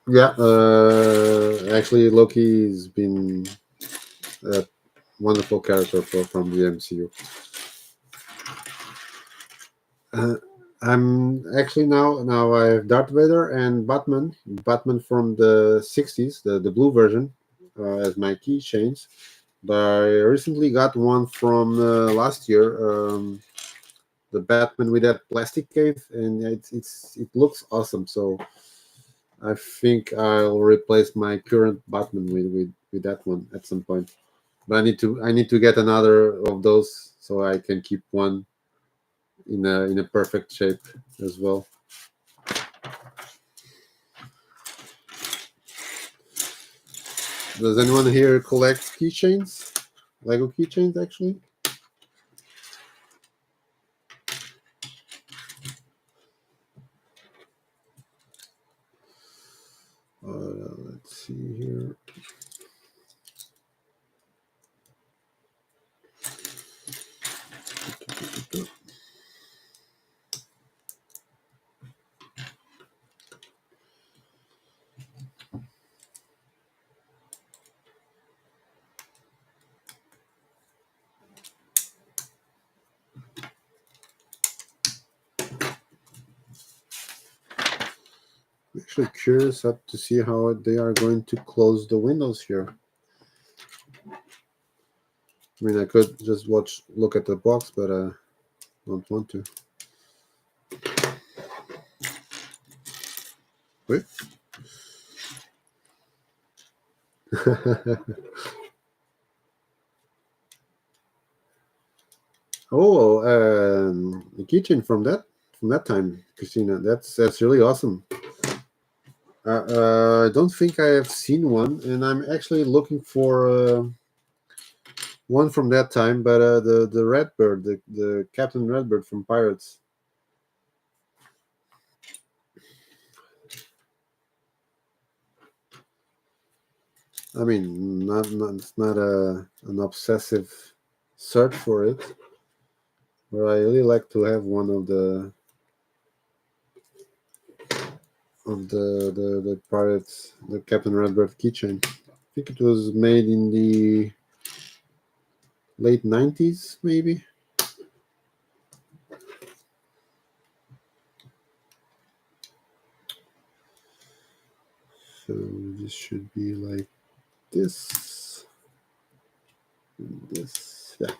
Yeah, actually, Loki's been a wonderful character from the MCU. I'm actually now I have Darth Vader and Batman from the 60s, the blue version, as my keychains. But I recently got one from last year, the Batman with that plastic cave, and it looks awesome. So I think I'll replace my current Batman with that one at some point. But I need to get another of those so I can keep one in a perfect shape as well. Does anyone here collect keychains? Lego keychains, actually? Let's see here. I'm actually curious to see how they are going to close the windows here. I mean, I could just look at the box, but I don't want to. Wait. Oh, a keychain from that time, Christina. That's really awesome. I don't think I have seen one, and I'm actually looking for one from that time. But the Redbird, the Captain Redbird from Pirates. I mean, it's not an obsessive search for it, but I really like to have one of the pirates, the Captain Redbird keychain. I think it was made in the late 90s, maybe. So this should be like this. And this, yeah.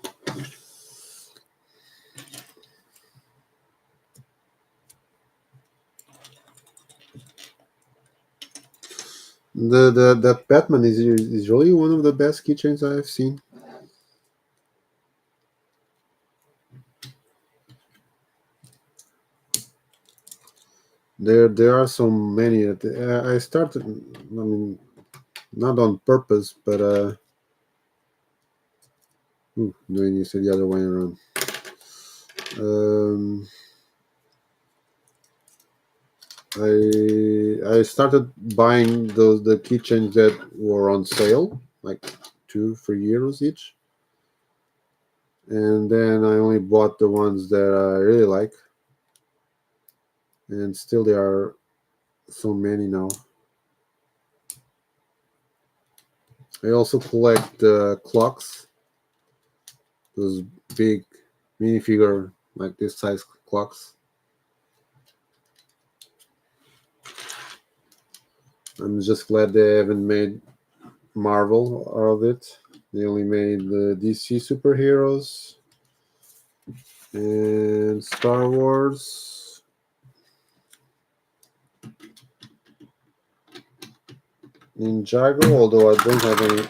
The that Batman is really one of the best keychains I've seen. There are so many that I started. I mean, not on purpose, but no, you said the other way around. Um, I started buying the keychains that were on sale, like 2-3 euros each, and then I only bought the ones that I really like, and still there are so many now. I also collect clocks, those big minifigure like this size clocks. I'm just glad they haven't made Marvel out of it. They only made the DC superheroes and Star Wars. Ninjago, although I don't have any.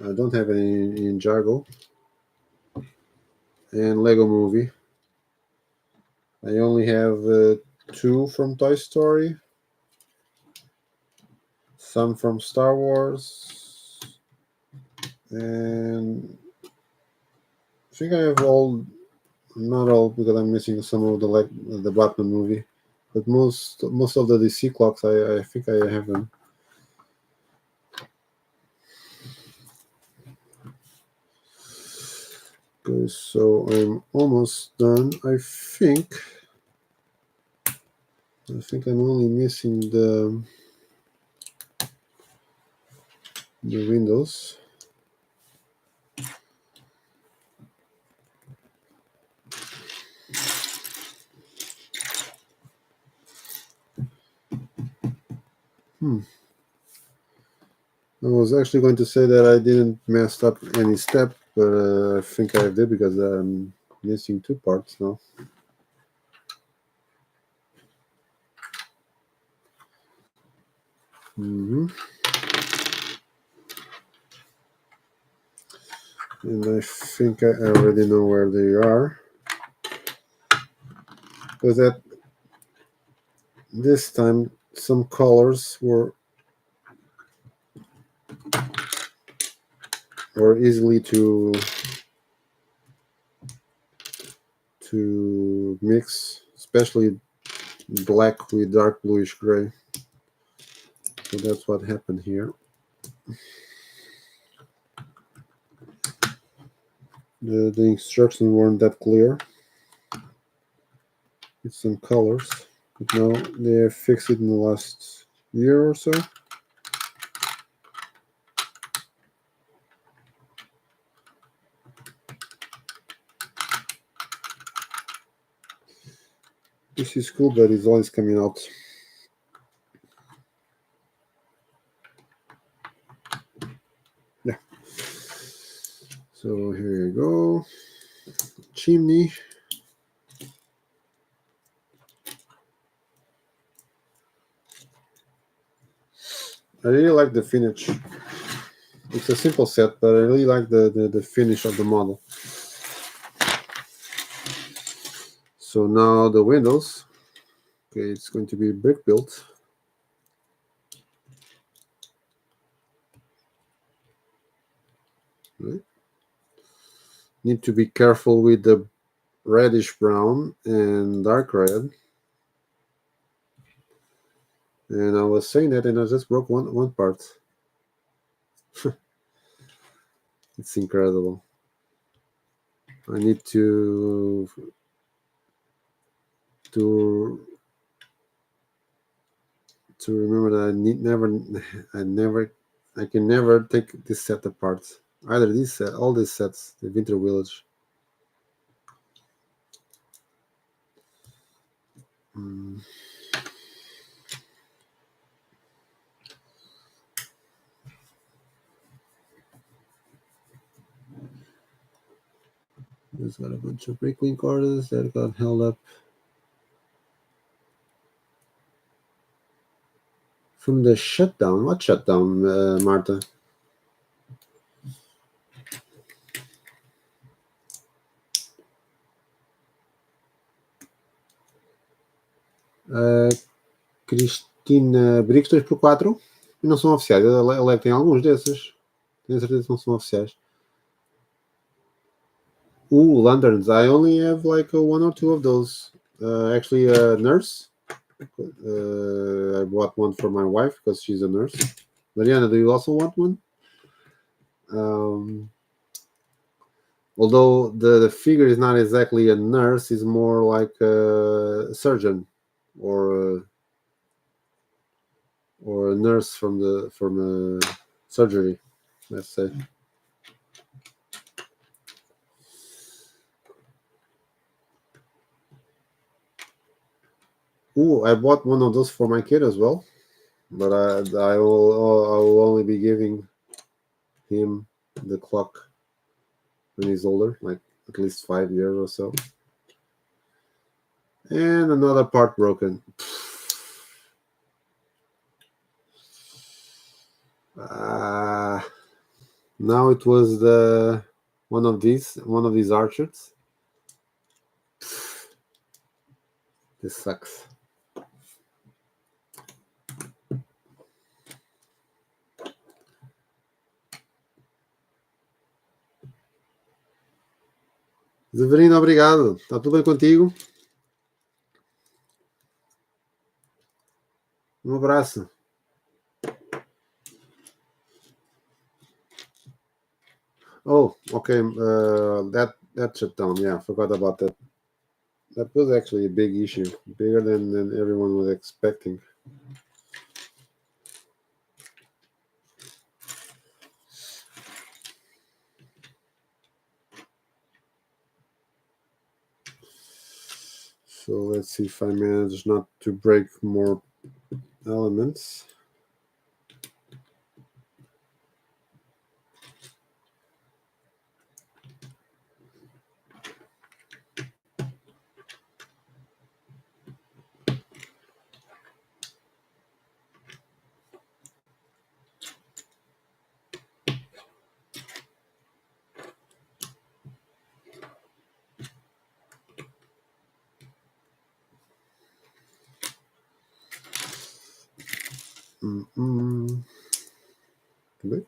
I don't have any Ninjago. And Lego Movie. I only have two from Toy Story. Some from Star Wars. And I think I have all. Not all, because I'm missing some of the Batman movie. But most of the DC clocks, I think I have them. Okay, so I'm almost done. I think I'm only missing the windows. I was actually going to say that I didn't mess up any step, but I think I did because I'm missing two parts now. And I think I already know where they are. But at this time, some colors were easily to mix, especially black with dark bluish gray. So that's what happened here. The instructions weren't that clear. It's some colors, but now they have fixed it in the last year or so. This is cool, but it's always coming out. Yeah. So here you go. Chimney. I really like the finish. It's a simple set, but I really like the finish of the model. So now the windows. Okay, it's going to be brick built. Right. Need to be careful with the reddish brown and dark red. And I was saying that, and I just broke one part. It's incredible. I need to remember that I can never take this set apart. Either this set, all these sets, the Winter Village. There's got a bunch of break-link orders that got held up from the shutdown. What shutdown, Marta? Cristina Briggs 2x4 e não são oficiais. Ela tem alguns desses. Tenho certeza que não são oficiais. Lanterns. I only have like one or two of those. Actually, a nurse. I bought one for my wife because she's a nurse. Mariana, do you also want one? Although the figure is not exactly a nurse, it's more like a surgeon or a nurse from a surgery, let's say. I bought one of those for my kid as well, but I will only be giving him the clock when he's older, like at least 5 years or so. And another part broken. Now it was one of these archers. This sucks. Severino, obrigado. Tá tudo bem contigo? Um abraço. Oh, okay. That shut down. Yeah, I forgot about that. That was actually a big issue, bigger than everyone was expecting. So let's see if I manage not to break more elements. Okay.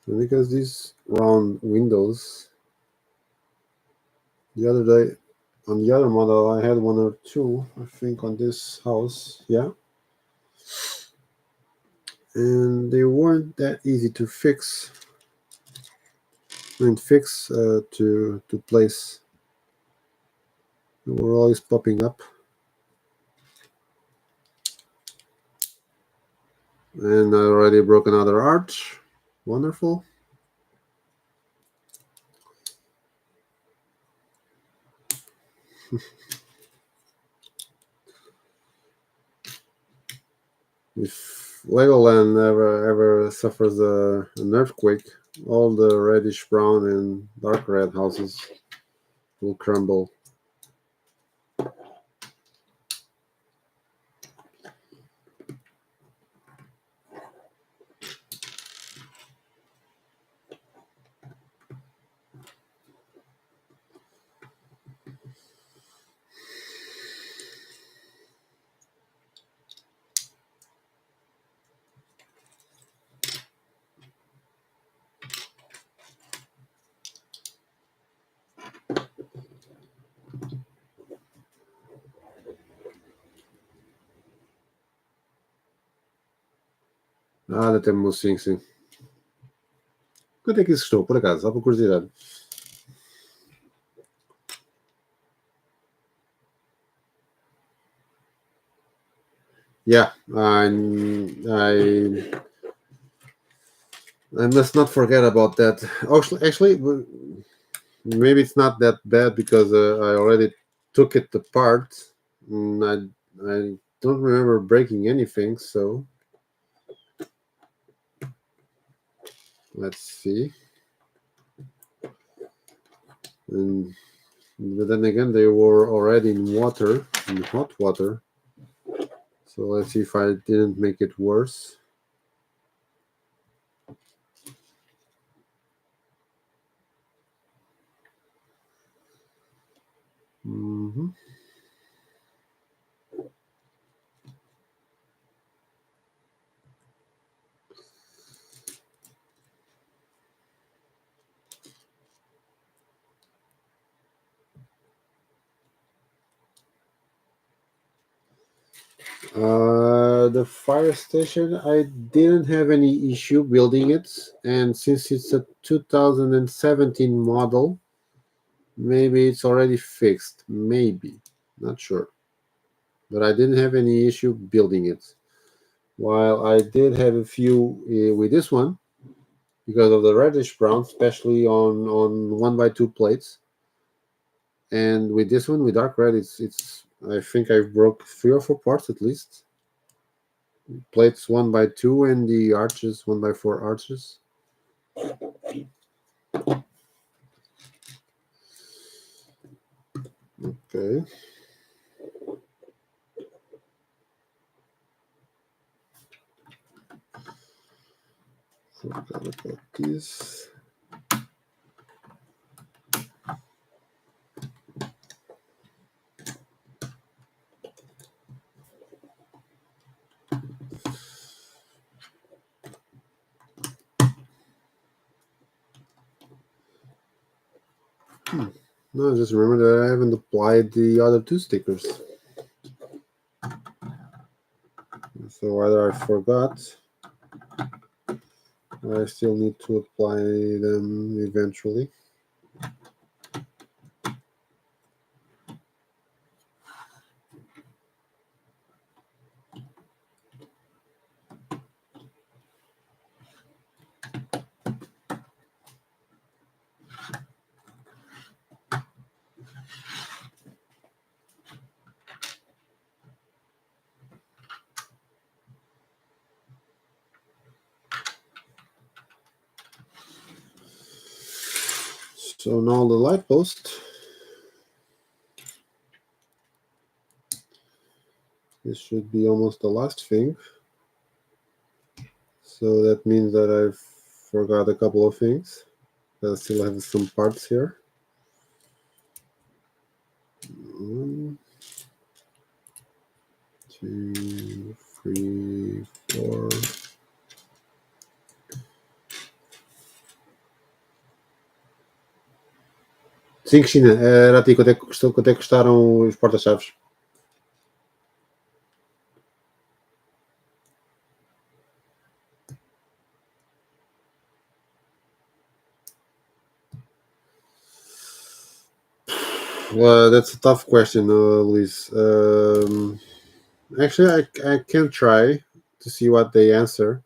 So because these round windows, the other day on the other model I had one or two, I think, on this house, yeah, and they weren't that easy to fix. To place. They were always popping up. And I already broke another arch. Wonderful. If Legoland ever suffers an earthquake, all the reddish brown and dark red houses will crumble. Nada, temos sim. Quanto é que isso custou, por acaso? Só por curiosidade. Yeah, I must not forget about that. Actually, maybe it's not that bad because I already took it apart. I don't remember breaking anything, so let's see. But then again, they were already in water, in hot water. So let's see if I didn't make it worse. Mm-hmm. The fire station, I didn't have any issue building it, and since it's a 2017 model, maybe it's already fixed. Maybe, not sure, but I didn't have any issue building it. While I did have a few with this one because of the reddish brown, especially on 1x2 plates, and with this one with dark red, it's I think I broke 3 or 4 parts at least. Plates 1x2 and the arches 1x4 arches. Okay. So I gotta got this. No, I just remember that I haven't applied the other 2 stickers. So either I forgot, or I still need to apply them eventually. So now the light post. This should be almost the last thing. So that means that I've forgot a couple of things. I still have some parts here. 1, 2, 3, 4. Sim, Cristina, era a ti quanto é que custaram os porta-chaves? That's a tough question, Luis. Actually, I can try to see what they answer.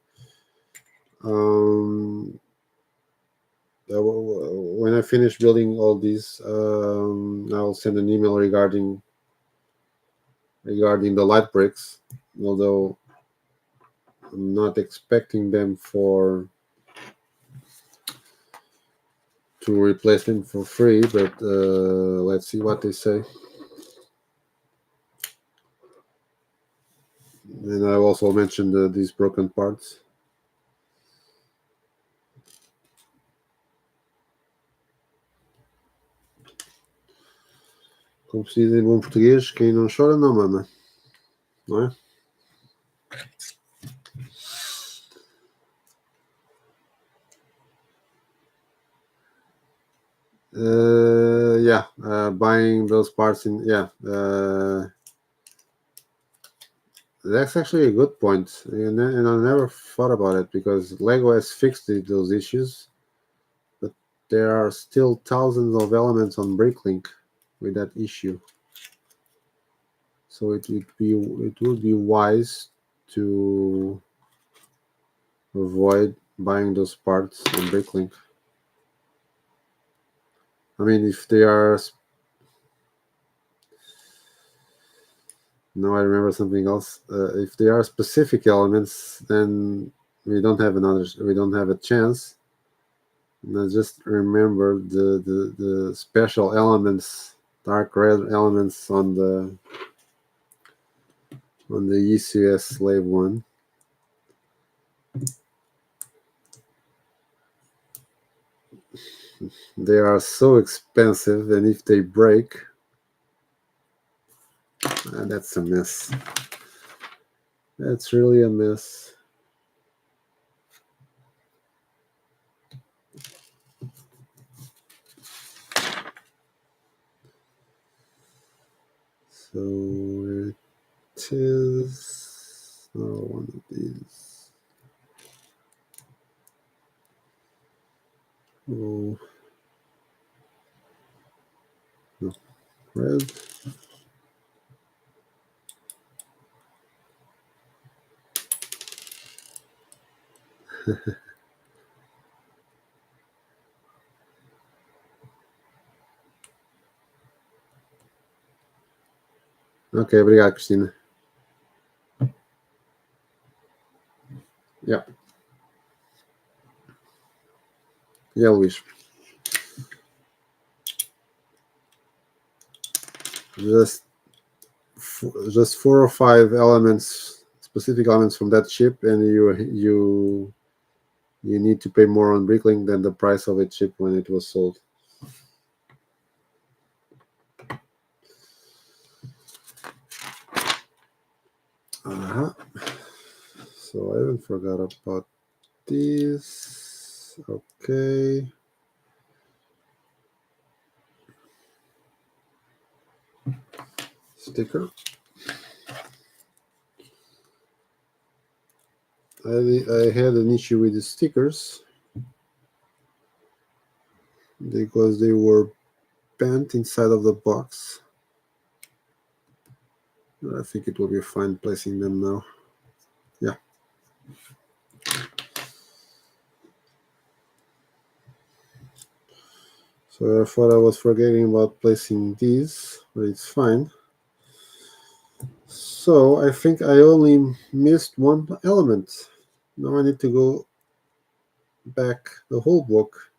When I finish building all these, I'll send an email regarding the light bricks. Although I'm not expecting them for to replace them for free, but let's see what they say. And I also mentioned these broken parts. Como se diz em bom português, quem não chora não mama, não é? Buying those parts in, that's actually a good point, and I never thought about it because Lego has fixed those issues, but there are still thousands of elements on Bricklink with that issue. So it would be wise to avoid buying those parts on Bricklink. I mean, if they are... No, I remember something else. If they are specific elements, then we don't have a chance. And I just remember the special elements, dark red elements on the ECS slave one. They are so expensive, and if they break, that's a mess. That's really a mess. So it is one of these. Oh, no, red. Ok, obrigado, Cristina. Yeah. Yeah, Luís. Just 4 or 5 elements, specific elements from that chip, and you need to pay more on Bricklink than the price of a chip when it was sold. So I haven't forgot about this. Okay. Sticker. I had an issue with the stickers because they were bent inside of the box. I think it will be fine placing them now. Yeah. So I thought I was forgetting about placing these, but it's fine. So I think I only missed one element. Now I need to go back the whole book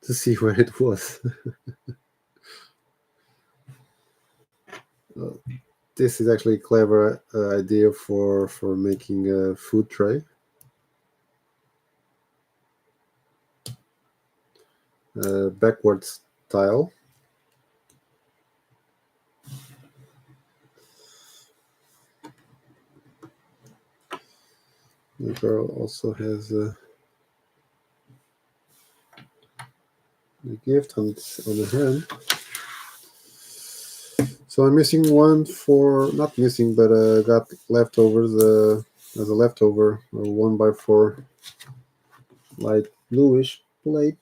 to see where it was. This is actually a clever idea for making a food tray. Backwards style. The girl also has the gift on the hand. So I'm missing one not missing, but got leftovers as a leftover, a 1x4 light bluish plate.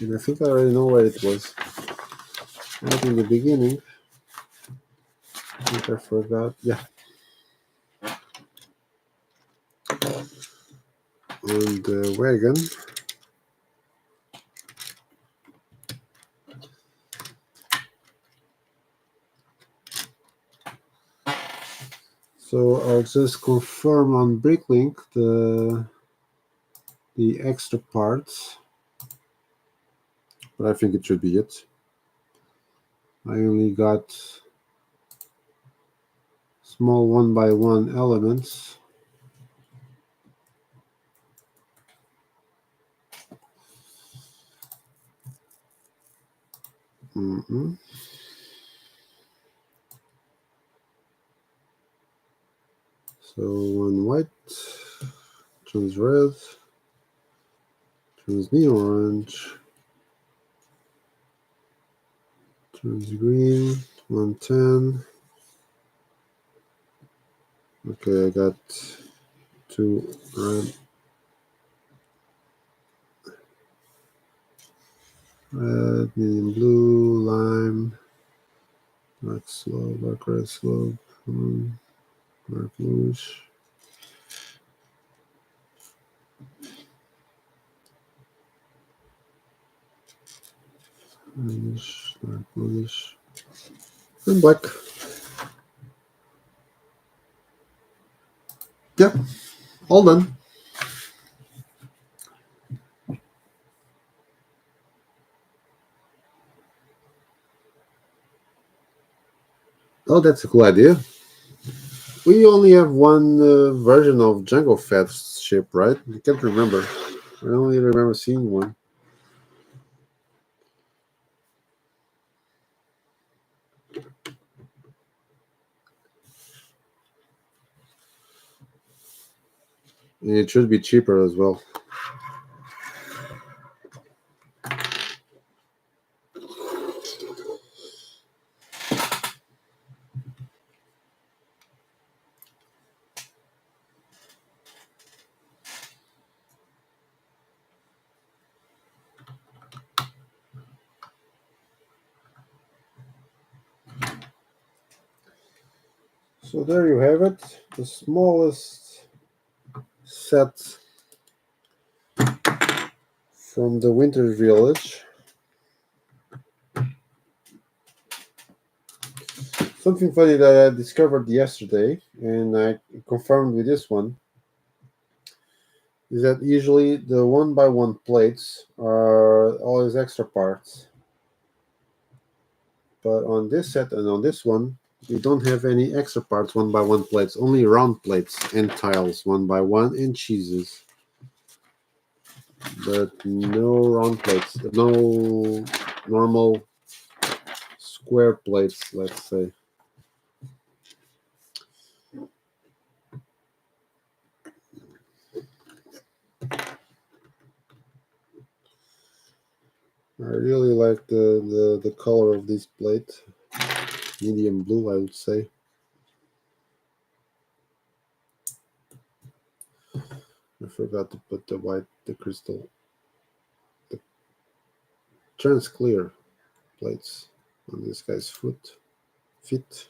And I think I already know where it was. Not in the beginning. I think I forgot. Yeah. On the wagon. So I'll just confirm on Bricklink the extra parts, but I think it should be it. I only got small 1x1 elements. So one white, turns red, turns neon orange, turns green, 110. Okay, I got 2 red, medium blue, lime, dark slope, dark red slope, dark bluish. Bluish, dark bluish, and black. Yep, all done. Oh, that's a cool idea. We only have one version of Django Fest ship, right? I can't remember. I only remember seeing one. And it should be cheaper as well. So there you have it, the smallest set from the Winter Village. Something funny that I discovered yesterday, and I confirmed with this one, is that usually the 1x1 plates are always extra parts. But on this set and on this one, we don't have any extra parts 1x1 plates, only round plates and tiles 1x1 and cheeses. But no round plates, no normal square plates, let's say. I really like the color of this plate. Medium blue, I would say. I forgot to put the white, the crystal, the transclear plates on this guy's feet.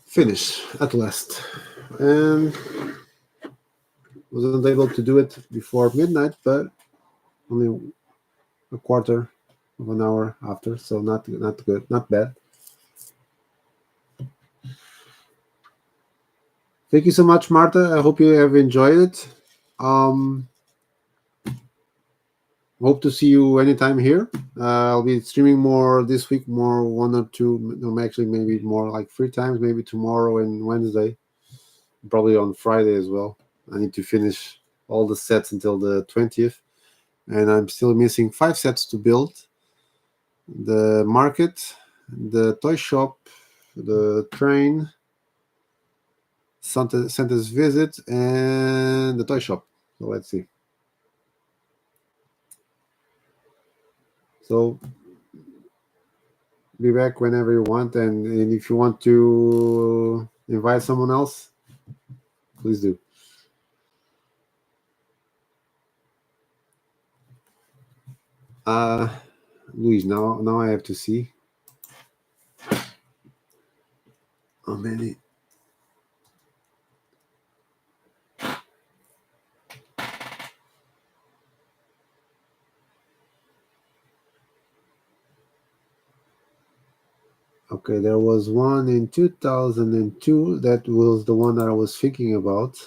Finish at last. And wasn't able to do it before midnight, but only a quarter of an hour after, so not good, not bad. Thank you so much, Marta. I hope you have enjoyed it. Hope to see you anytime here. I'll be streaming more this week, more 1 or 2, no, actually maybe more like 3 times, maybe tomorrow and Wednesday, probably on Friday as well. I need to finish all the sets until the 20th, and I'm still missing 5 sets to build: the market, the toy shop, the train, Santa's visit, and the toy shop. So let's see. So be back whenever you want, and if you want to invite someone else, please do. Luis, now I have to see. How many? Okay, there was one in 2002. That was the one that I was thinking about.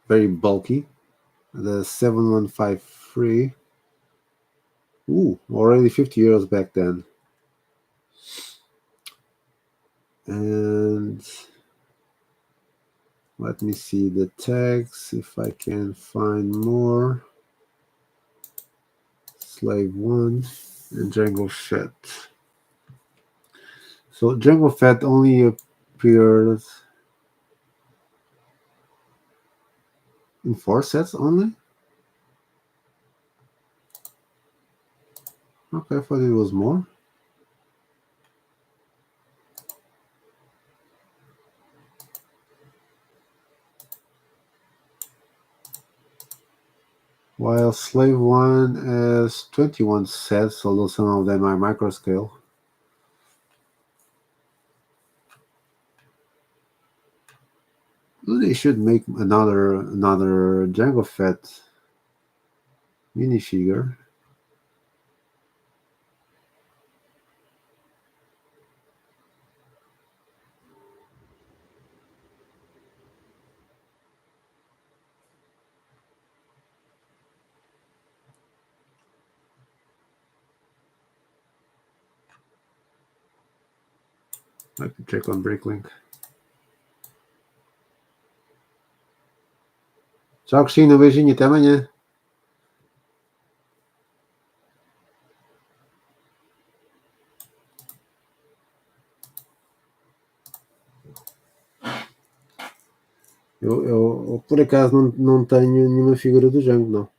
Very bulky. The 7153. Ooh, already 50 euros back then. And let me see the tags if I can find more. Slave 1 and Django Fett. So Django Fett only appeared in 4 sets only? Okay, I thought it was more. While Slave 1 has 21 sets, although some of them are micro scale. They should make another Django Fett minifigure. I can check on Breaklink. Tchau, Cristina. Um beijinho. Até amanhã. Eu por acaso não tenho nenhuma figura do Django, não.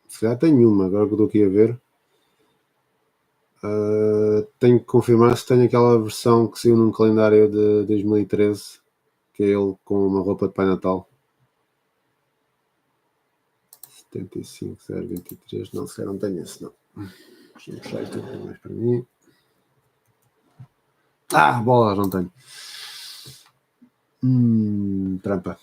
Se calhar tenho uma, agora que eu estou aqui a ver. Tenho que confirmar se tenho aquela versão que saiu num calendário de 2013, que é ele com uma roupa de Pai Natal. 75023, não, se calhar não tenho esse, não. Deixa eu mostrar isto aqui mais para mim. Bolas, não tenho. Trampa.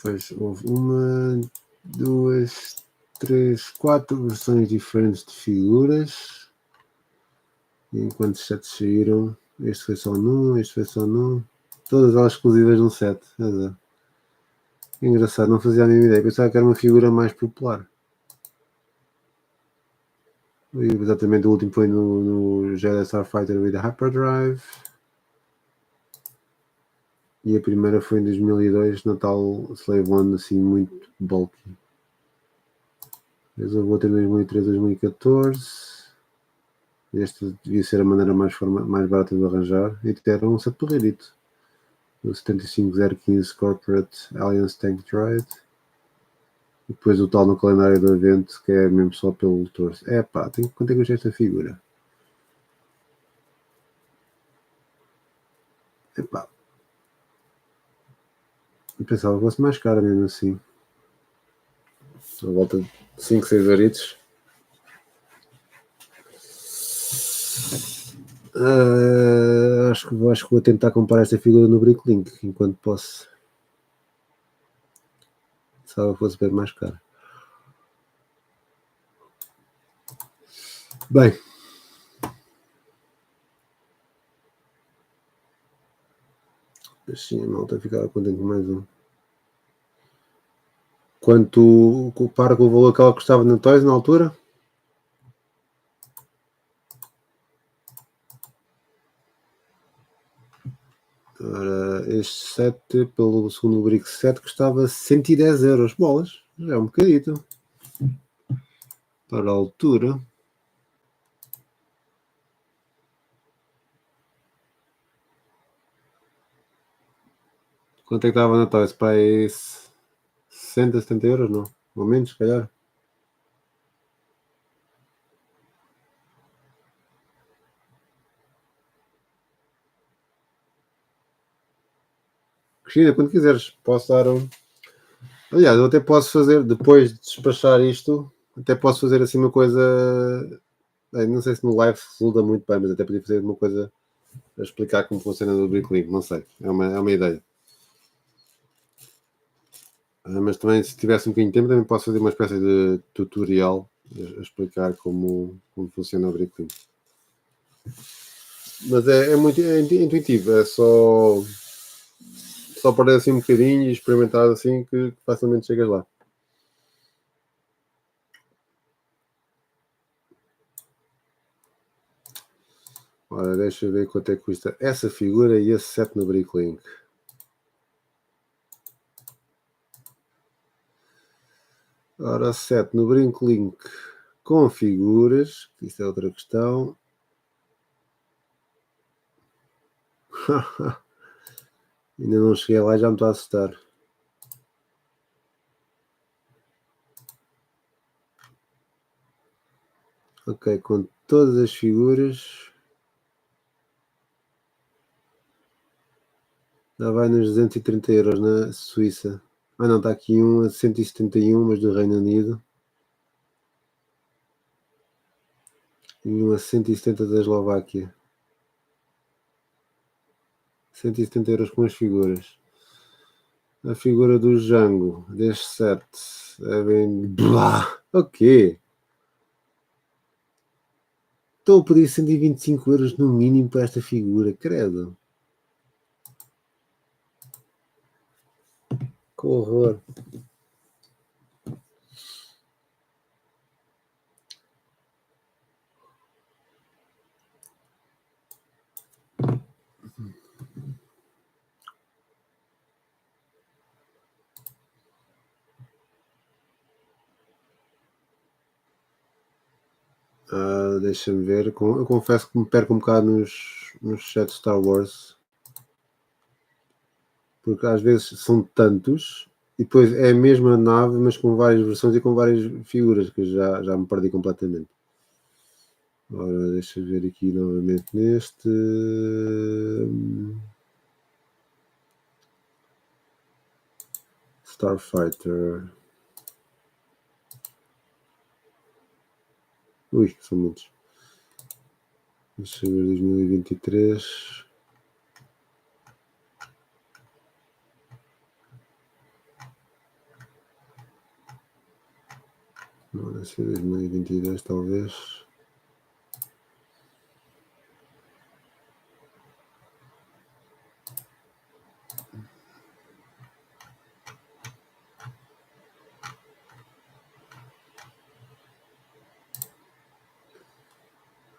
Pois houve 1, 2, 3, 4 versões diferentes de figuras. Enquanto os sets saíram, este foi só num, este foi só num. Todas elas exclusivas num set. Engraçado, não fazia a mesma ideia. Pensava que era uma figura mais popular. E exatamente, o último foi no Jedi Starfighter with Hyperdrive. E a primeira foi em 2002, Natal Slave One, assim, muito bulky. Depois houve outra em 2013, 2014. Este devia ser a maneira mais barata de arranjar. E era um set porreirito. O 75015 Corporate Alliance Tank Droid. E depois o tal no calendário do evento, que é mesmo só pelo torso. Quanto é que custa esta figura? Eu pensava que fosse mais cara mesmo assim. A volta de 5, 6 aritos. Acho que vou tentar comprar esta figura no Bricklink enquanto posso. Pensava que fosse bem mais caro. Bem. Assim a malta ficava contente com mais um. Quanto compara com o valor que ela custava na Toys na altura? Ora, este set, pelo segundo Brick set, custava 110 euros. Bolas, já é um bocadito. para a altura. Quanto é que estava na Natal? Esse para aí 60, 70 euros, não? Ou menos, se calhar. Cristina, quando quiseres, posso dar um. Aliás, eu até posso fazer, depois de despachar isto, até posso fazer assim uma coisa. Não sei se no live resulta muito bem, mas até podia fazer uma coisa a explicar como funciona o Bricklink, não sei. É uma ideia. Mas também, se tivesse um bocadinho de tempo, também posso fazer uma espécie de tutorial a explicar como funciona o Bricklink. Mas é muito intuitivo, é só perder assim um bocadinho e experimentar assim que facilmente chegas lá. Ora, deixa eu ver quanto é que custa essa figura e esse set no Bricklink. Ora, set no Bricklink com figuras, isso é outra questão. Ainda não cheguei lá e já me estou a assustar. Ok, com todas as figuras já vai nos 230 euros na Suíça. Ah não, está aqui um a 171, mas do Reino Unido. E um a 170 da Eslováquia. 170 euros com as figuras. A figura do Django, deste set, é bem... Blá! Ok. Estou a pedir 125 euros no mínimo para esta figura, credo. Que horror. Deixa-me ver. Eu confesso que me perco um bocado nos sets Star Wars. Porque às vezes são tantos e depois é a mesma nave, mas com várias versões e com várias figuras, que já me perdi completamente. Ora, deixa eu ver aqui novamente neste. Starfighter. Ui, são muitos. Deixa eu ver 2023. Não, deve ser 2022 talvez.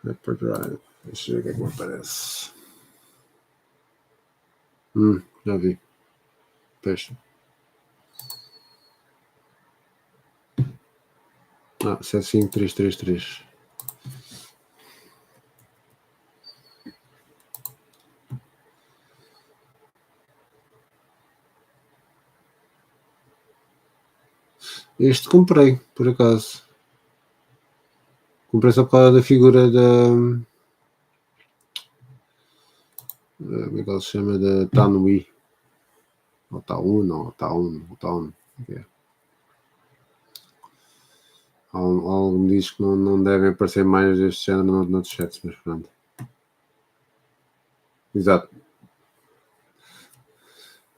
Hyperdrive. Deixa eu ver o que é que me aparece. Já vi. Peixe. 75333. Este comprei, por acaso. Comprei só por causa da figura da. Como é que ela se chama? Da Tanui. Ou Taun, ou Taun. Okay. Algo me diz que não devem aparecer mais deste género noutros chats, mas pronto. Exato.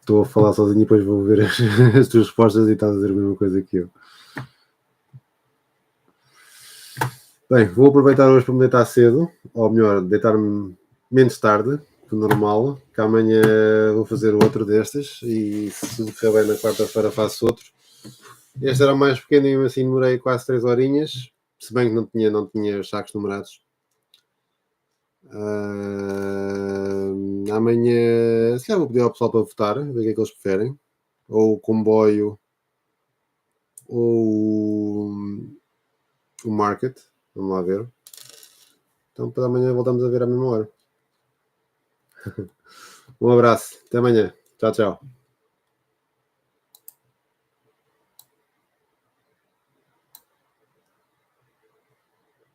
Estou a falar sozinho e depois vou ver as tuas respostas e estás a dizer a mesma coisa que eu. Bem, vou aproveitar hoje para me deitar cedo, ou melhor, deitar-me menos tarde que o normal, que amanhã vou fazer outro destes e se tudo correr bem na quarta-feira faço outro. Este era o mais pequeno e assim demorei quase 3 horinhas, se bem que não tinha os sacos numerados. Amanhã, se calhar vou pedir ao pessoal para votar, ver o que é que eles preferem. Ou o comboio, ou o market. Vamos lá ver. Então, para amanhã voltamos a ver à mesma hora. Um abraço. Até amanhã. Tchau, tchau.